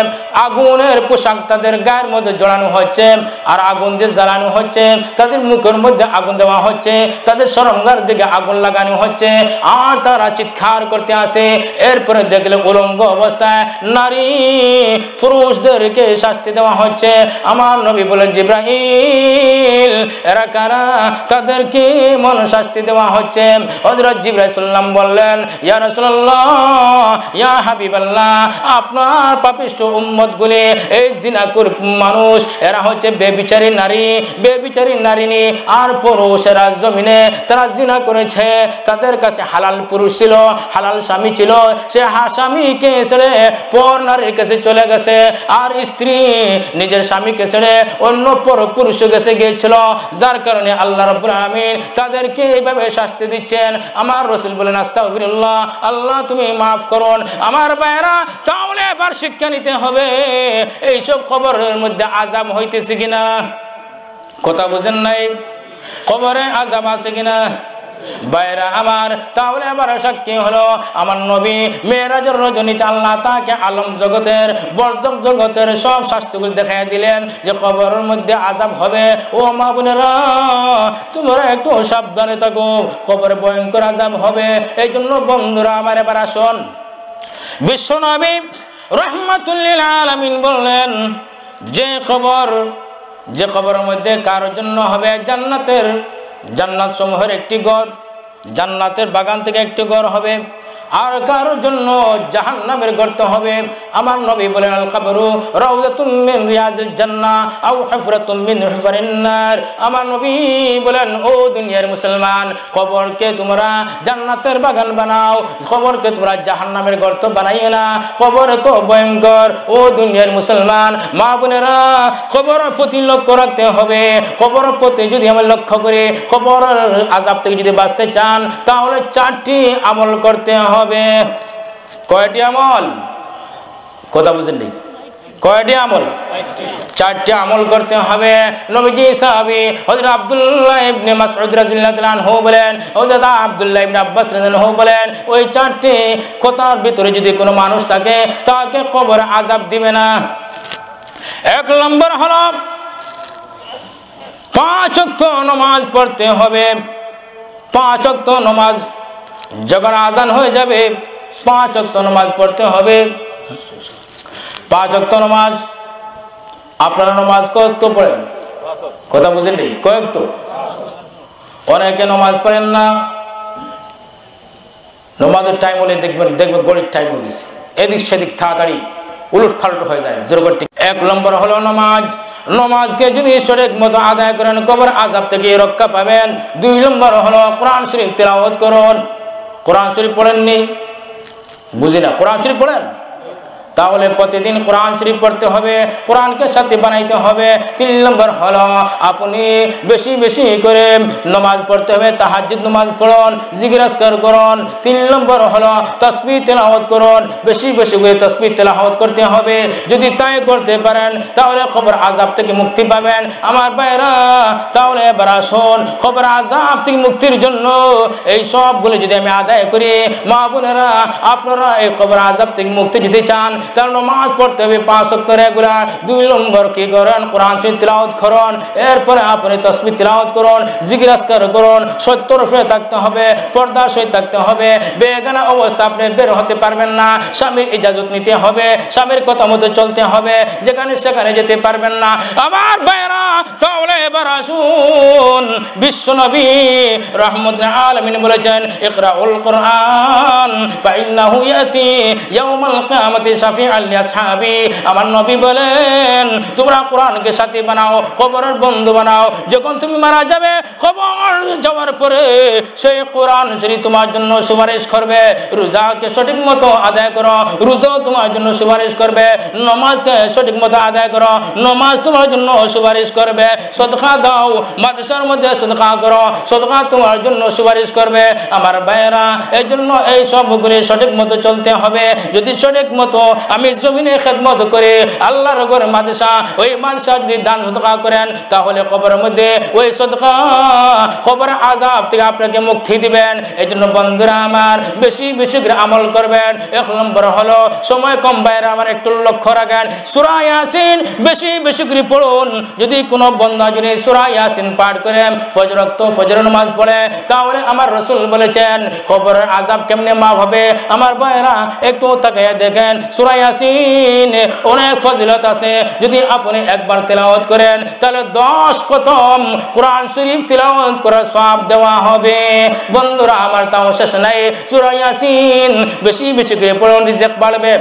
Speaker 1: আগুনের পোশাক তাদের গায়ের মধ্যে জড়ানো হচ্ছে আর আগুন দিয়ে জ্বালানো হচ্ছে তাদের মুখের মধ্যে আগুন দেওয়া হচ্ছে তাদের শরমগার দিকে আগুন লাগানো হচ্ছে আর তারা চিৎকার করতে আসে এরপরে দেখলে উলঙ্গ অবস্থায় নারী পুরুষদেরকে শাস্তি দেওয়া হচ্ছে আমার নবী বলেন জিবরাইল এরা কারা তাদেরকে মন শাস্তি দেওয়া হচ্ছে হযরত জিবরাইল সাল্লাম বললেন ইয়া রাসূলুল্লাহ ইয়া হাবিবাল্লাহ আপনার পাপিষ্ঠ উম্মতগুলি এই জিনাকুর মানুষ এরা হচ্ছে বেবিচারী নারী আর পুরুষেরা জমিনে তারা জিনা করেছে তাদের কাছে হালাল পুরুষ ছিল হালাল স্বামী ছিল সে স্বামীকে ছেড়ে পর নারীর কাছে চলে গেছে আর স্ত্রী নিজের স্বামীকে ছেড়ে অন্য পর পুরুষ কাছে গিয়েছিল যার কারণে আল্লাহ রাব্বুল আলামিন তাদেরকে এইভাবে শাস্তি দিচ্ছেন আমার রাসূল বলেন আস্তাগফিরুল্লাহ আল্লাহ তুমি মাফ করুন আমার ভাইরা তাহলে এবার শিক্ষা নিতে হবে এইসব খবরের মধ্যে আযাব হইতেছে কিনা কথা বুঝেন নাই কবরে আযাব আছে কিনা বাইরা আমার তাহলে আবার সাক্ষী হলো আমার নবী মেরাজের রজনীতে আল্লাহ তাকে আলম জগতের বর্জক জগতের সব শাস্তিগুলো দেখাই দিলেন যে কবরের মধ্যে আযাব হবে ও মা বোনেরা তোমরা একটু সাবধানে থাকো কবরে ভয়ঙ্কর আযাব হবে এই জন্য বন্ধুরা আমার এবার আসুন বিশ্ব নবী রাহমাতুল লিল আলামিন বললেন যে কবরের মধ্যে কার জন্য হবে জান্নাত সমূহের একটি ঘর জান্নাতের বাগান থেকে একটি ঘর হবে আর কারোর জন্য জাহান্নামের গর্ত হবে আমার নবী বলেন আল কবরু রাউযাতুম মিন রিয়াজিল জান্নাহ আও হুফরাতুম মিন হুফারিন নার আমার নবী বলেন ও দুনিয়ার মুসলমান কবরকে তোমরা জান্নাতের বাগান বানাও কবরকে তোমরা জাহান্নামের গর্ত বানাইও না কবর তো ভয়ঙ্কর ও দুনিয়ার মুসলমান মা বোনেরা কবরের প্রতি লক্ষ্য রাখতে হবে কবরের প্রতি যদি আমরা লক্ষ্য করি কবরের আযাব থেকে যদি বাঁচতে চান তাহলে 4টি আমল করতে হবে কয়টি আমল কথা বুঝেননি কয়টি আমল 4টি আমল করতে হবে নবীজি সাহাবী হযরত আব্দুল্লাহ ইবনে মাসউদ রাদিয়াল্লাহু তাআলা আনহু বলেন হযরত আব্দুল্লাহ ইবনে আব্বাস রাদিয়াল্লাহু আনহু বলেন ওই 4টি কথার ভিতরে যদি কোনো মানুষ থাকে তাকে কবর আযাব দিবে না 1 নম্বর হলো 5 ওয়াক্ত নামাজ পড়তে হবে 5 ওয়াক্ত নামাজ যখন আযান হয়ে যাবে 5 ওয়াক্ত নামাজ পড়তে হবে 5 ওয়াক্ত নামাজ আপনারা নামাজ কত পড়েন কথা বুঝেন নি কয়েক তো অনেকে নামাজ পড়েন না নামাজের টাইম হলে দেখবেন গড়ির টাইম হয়ে গেছে এদিক সেদিক তাড়াতাড়ি উলট পালট হয়ে যায় জোরগড় 1 নম্বর হলো নামাজকে যদি সঠিক মতো আদায় করেন কবর আযাব থেকে রক্ষা পাবেন 2 নম্বর হলো কোরআন শরীফ তেলাওয়াত করুন কোরআন শরীফ পড়েননি বুঝি না কোরআন শরীফ পড়েন তাহলে প্রতিদিন কোরআন শরীফ পড়তে হবে কোরআনকে সাথে বানাইতে হবে 3 নম্বর হলো আপনি বেশি বেশি করে নামাজ পড়তে হবে তাহাজ্জুদ নামাজ পড়ুন জিকির আজকার করুন 3 নম্বর হলো তাসবিহ তেলাওয়াত করুন বেশি বেশি করে তাসবিহ তেলাওয়াত করতে হবে যদি তাই করতে পারেন তাহলে কবর আযাব থেকে মুক্তি পাবেন আমার ভাইরা তাহলে এবার আসুন কবর আযাব থেকে মুক্তির জন্য এই সবগুলো যদি আমি আদায় করি মা বোনেরা আপনারা এই কবর আযাব থেকে মুক্তি যদি চান তাহলে নামাজ পড়তে হবে 5 ওয়াক্ত রেগুলার 2 নম্বর কি করেন কোরআন শরীফ তেলাওয়াত করুন এরপরে আপনি তাসবিহ তেলাওয়াত করুন জিকির আজকার করুন সত্যর উপরে থাকতে হবে পর্দার সহিত থাকতে হবে বেগানা অবস্থা আপনি বের হতে পারবেন না স্বামীর ইজাজত নিতে হবে স্বামীর কথা মতো চলতে হবে যেখানে সেখানে যেতে পারবেন না আমার ভাইরা তাহলে এবার আসুন বিশ্বনবী রাহমাতুল আলামিন বলেছেন ইকরাউল কুরআন ফাইন্নাহু ইয়াতি ইয়াউমাল কিয়ামাতি শাফিআল লিআসহাবি আমার নবী বলেন তোমরা কোরআনকে সাথী বানাও কবরের বন্ধু বানাও যখন তুমি মারা যাবে কবর যাওয়ার পরে সেই কোরআন শরীফ তোমার জন্য সুপারিশ করবে রোজাকে সঠিক মতো আদায় করো রোজা তোমার জন্য সুপারিশ করবে নামাজকে সঠিক মতো আদায় করো নামাজ তোমার জন্য সুপারিশ করবে সদকা দাও মাদ্রাসার মধ্যে সদকা করো সদকা তোমার জন্য সুপারিশ করবে আমার ভাইয়েরা এই জন্য এই সবগুলি সঠিক মতো চলতে হবে যদি সঠিক মতো আমি জমিনে খেদমত করে আল্লাহর ঘর মাদ্রাসা, ওই মাদ্রাসা যদি দান সদকা করেন তাহলে কবরের মধ্যে ওই সদকা কবরের আযাব থেকে আপনাকে মুক্তি দিবেন। এই জন্য বন্ধুরা আমার বেশি বেশি করে আমল করবেন। 1 নম্বর হলো সময় কম বাইরে আমার একটু লক্ষ্য রাখেন, সূরা ইয়াসিন বেশি বেশি করে পড়ুন। যদি কোনো বান্দা যদি সূরা ইয়াসিন পাঠ করে ফজর নামাজ পড়ে তাহলে আমার রাসূল বলেছেন কবরের আযাব কেমনে মাফ হবে। আমার ভাইরা একটু তাকিয়ে দেখেন, সূরা ইয়াসিন অনেক ফজিলত আছে। যদি আপনি একবার তেলাওয়াত করেন তাহলে 10 খতম কোরআন শরীফ তেলাওয়াত করার সওয়াব দেওয়া হবে। বন্ধুরা আমার তাও শেষ নাই, সূরা ইয়াসিন বেশি বেশি করে পড়ুন, রিজিক বাড়বে।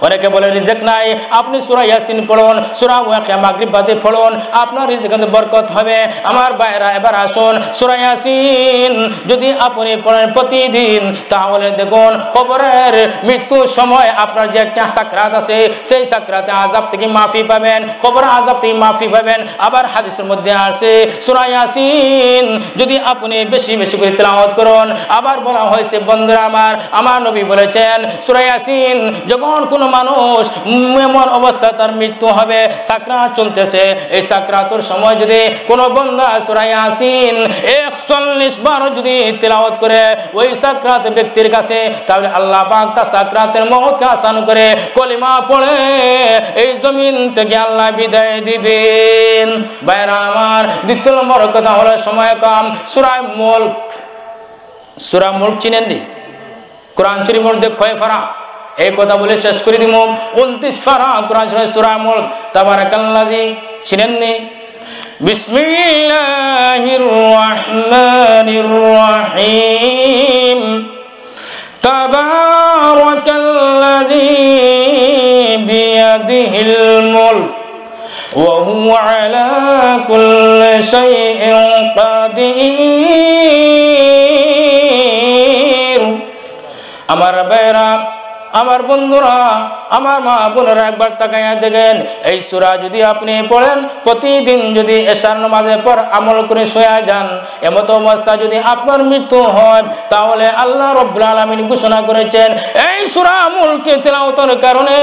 Speaker 1: অনেকে বলে রিজিক নাই, আপনি সূরা ইয়াসিন পড়ুন, সূরা ওয়াকিয়া মাগরিব বাদে পড়ুন, আপনার রিজিকে বরকত হবে। আমার ভাইরা এবার আসুন, সূরা ইয়াসিন যদি আপনি পড়েন প্রতিদিন তাহলে দেখুন কবরের মৃত্যুর সময় আপনার যে একটা সাকরাত আছে সেই সাকরাতে আযাব থেকে মাফি পাবেন, কবর আযাব থেকে মাফি পাবেন। আবার হাদিসের মধ্যে আছে সূরা ইয়াসিন যদি আপনি বেশি বেশি করে তেলাওয়াত করুন। আবার বলা হয়েছে বন্ধুরা আমার নবী বলেছেন সূরা ইয়াসিন যখন কোনো মানুষ এমন অবস্থা তার মৃত্যু হবে, সাকরাত চলতেছে, এই সাকরাতের সময় যদি কোনো বান্দা সূরা ইয়াসিন 41 বার যদি তেলাওয়াত করে ওই সাকরাত ব্যক্তির কাছে, তাহলে আল্লাহ পাক তার সাকরাতের মওতকে আসান করে কলিমা পড়ে এই জমিন থেকে আল্লাহ বিদায় দিবেন। ভাইরা আমার দ্বিতীয় নম্বর কথা হলো সময় কম, সূরা মুলক চিনেন নি? কোরআন শরীফের মধ্যে কয় পারা? এই কথা বলে শেষ করে দিব। 29 পারা কোরআন শরীফ সূরা মুলক। তাবারাকাল্লাযী চিনেননি? বিসমিল্লাহির রহমানির রহিম। তাবারাকাল্লাযী বিয়াদিহিল মুলক ওয়া হুয়া আলা কুল্লি শাইইন কাদির। আমার ভাইরা, আমার বন্ধুরা, আমার মা বোনেরা একবার তাকাইয়া দেখেন, এই সূরা যদি আপনি পড়েন প্রতিদিন, যদি এশার নামাজের পর আমল করে শুয়ে যান, এমত অবস্থা যদি আপনার মৃত্যু হয় তাহলে আল্লাহ রাব্বুল আলামিন ঘোষণা করেছেন এই সূরা মুলকে তেলাওয়াতের কারণে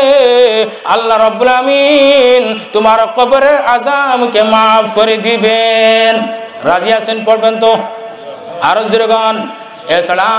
Speaker 1: আল্লাহ রাব্বুল আলামিন তোমার কবরের আযাবকে মাফ করে দিবেন। রাজি আছেন? পড়বেন তো? আরো জোরে গান। এছাড়া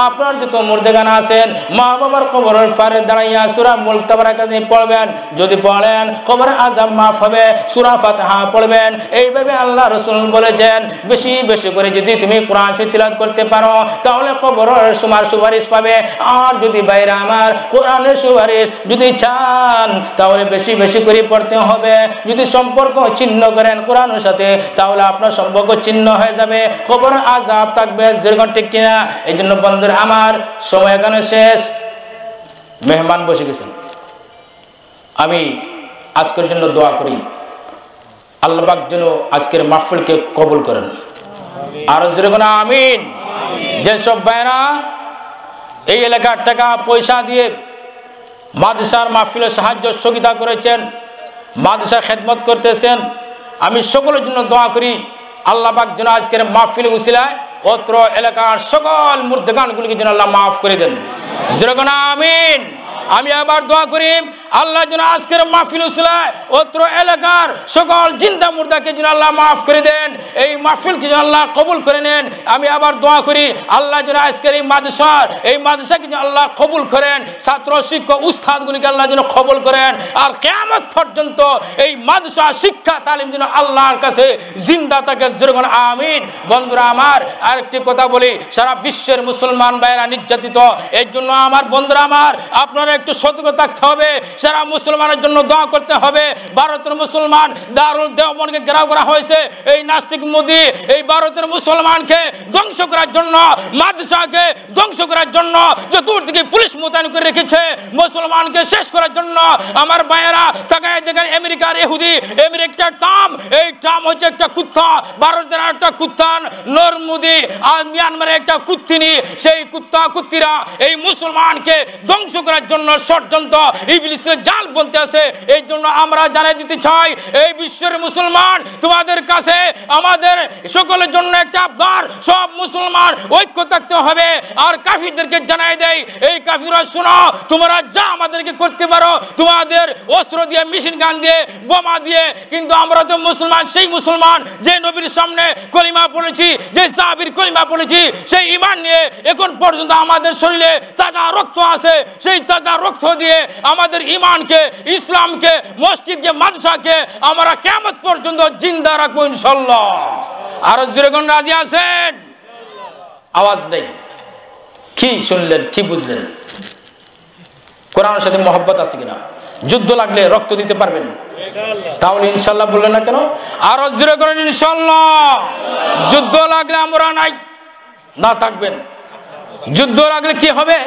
Speaker 1: আপনার যত মুর্দেগান আছেন মা বাবার কবরের পারে দাঁড়াইয়া সূরা মুলক তাবারাকাল্লাযী পড়বেন। যদি পড়েন কবরের আযাব মাফ হবে। সূরা ফাতিহা পড়বেন। এইভাবে আল্লাহ রাসূল বলেছেন বেশি বেশি করে যদি তুমি কোরআন শরীফ তিলাওয়াত করতে পারো তাহলে কবরের সুপারিশ পাবে। আর যদি বাইরে আমার কোরআনের সুপারিশ যদি চান তাহলে বেশি বেশি করে পড়তে হবে। যদি সম্পর্ক ছিন্ন করেন কোরআনের সাথে তাহলে আপনার সম্পর্ক ছিন্ন হয়ে যাবে, কবরের আযাব থাকবে। যেরকম ঠিক কিনা? এই জন্য বন্ধুরা আমার সময় এখানে শেষ। মেহমান বসে গেছেন, আমি আজকের জন্য দোয়া করি আল্লাহ পাক যেন আজকের মাহফিলকে কবুল করেন। আর যেরকম আমিন। যেসব ভাইরা এই এলাকার টাকা পয়সা দিয়ে মাদ্রাসার মাহফিলের সাহায্য সহযোগিতা করেছেন, মাদ্রাসার খেদমত করতেছেন, আমি সকলের জন্য দোয়া করি আল্লাহ পাক যেন আজকের মাহফিল উসিলায় অত্র এলাকার সকল মুর্দেগানগুলিকে যেন আল্লাহ মাফ করে দেন। যেরকম আমিন। আমি আবার দোয়া করি আল্লাহ যেন আজকের মাহফিল উসিলায় অত্র এলাকার সকল জিন্দা মুর্দাকে যেন আল্লাহ মাফ করে দেন, এই মাহফিলকে যেন আল্লাহ কবুল করে নেন। আমি আবার দোয়া করি আল্লাহ যেন আজকের এই মাদ্রাসাকে যেন আল্লাহ কবুল করেন, ছাত্র শিক্ষক উস্তাদগুলিকে আল্লাহ যেন কবুল করেন। আর কিয়ামত পর্যন্ত এই মাদ্রাসা শিক্ষা তালিম যেন আল্লাহর কাছে জিন্দা থাকে। যেরকম আমিন। বন্ধুরা আমার আরেকটি কথা বলি, সারা বিশ্বের মুসলমান ভাইরা নির্যাতিত, এর জন্য আমার বন্ধুরা আমার আপনারা একটু সতর্ক থাকতে হবে। সারা মুসলমানের জন্য দোয়া করতে হবে। ভারতের মুসলমান দারুল দেওবন্দকে ঘেরাও করা হয়েছে, এই নাস্তিক মোদি এই ভারতের মুসলমানকে ধ্বংস করার জন্য, মাদ্রাসাকে ধ্বংস করার জন্য চতুর্দিকে পুলিশ মোতায়েন করে রেখেছে, মুসলমানকে শেষ করার জন্য। আমার ভাইয়েরা তাকায় দেখেন আমেরিকার ইহুদি, আমেরিকার ট্রাম্প, এই ট্রাম্প হচ্ছে একটা কুত্তা, ভারতের একটা কুত্তা নর মোদি, আর মিয়ানমারের একটা কুত্তিনি, সেই কুত্তা কুত্তিরা এই মুসলমানকে ধ্বংস করার জন্য ষড়যন্ত্র ইবলিসের জাল বলতে আছে। এই জন্য আমরা জানাই দিতে চাই, এই বিশ্বের মুসলমান, তোমাদের কাছে আমাদের সকলের জন্য একটা আবদার, সব মুসলমান ঐক্য থাকতে হবে। আর কাফিরদেরকে জানাই দেই, এই কাফিররা শোনো, তোমরা যা আমাদেরকে করতে পারো, তোমাদের অস্ত্র দিয়ে, মেশিন গান দিয়ে, বোমা দিয়ে, কিন্তু আমরা তো মুসলমান, সেই মুসলমান যে নবীর সামনে কলিমা পড়েছি, যে সাহাবীর কলিমা পড়েছি, সেই ঈমান নিয়ে এখন পর্যন্ত আমাদের শরীরে তাজা রক্ত আছে। সেই তাজা রক্ত দিয়ে আমাদের ঈমানকে, ইসলামকে, মসজিদকে, মাদ্রাসাকে আমরা কিয়ামত পর্যন্ত জিন্দা রাখবো ইনশাআল্লাহ। আর জোরে কোন রাজি আছেন? আওয়াজ নেই। কি শুনলেন, কি বুঝলেন? কোরআনের সাথে মহব্বত আছে কিনা? যুদ্ধ লাগলে রক্ত দিতে পারবেন? তাহলে ইনশাআল্লাহ বললেন না কেন? আর জোরে করেন ইনশাআল্লাহ। যুদ্ধ লাগলে আমরা নাই না থাকবেন। যুদ্ধ লাগলে কি হবে?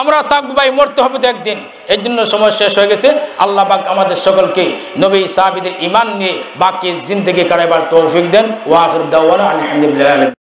Speaker 1: আমরা থাকবো ভাই, মরতে হবে তো একদিন। এর জন্য সময় শেষ হয়ে গেছে। আল্লাহ পাক আমাদের সকলকে নবী সাহাবীদের ঈমান নিয়ে বাকি জিন্দেগি কাটাবার তৌফিক দেন। ওয়া আখিরু দাওয়ানা আলহামদুলিল্লাহ।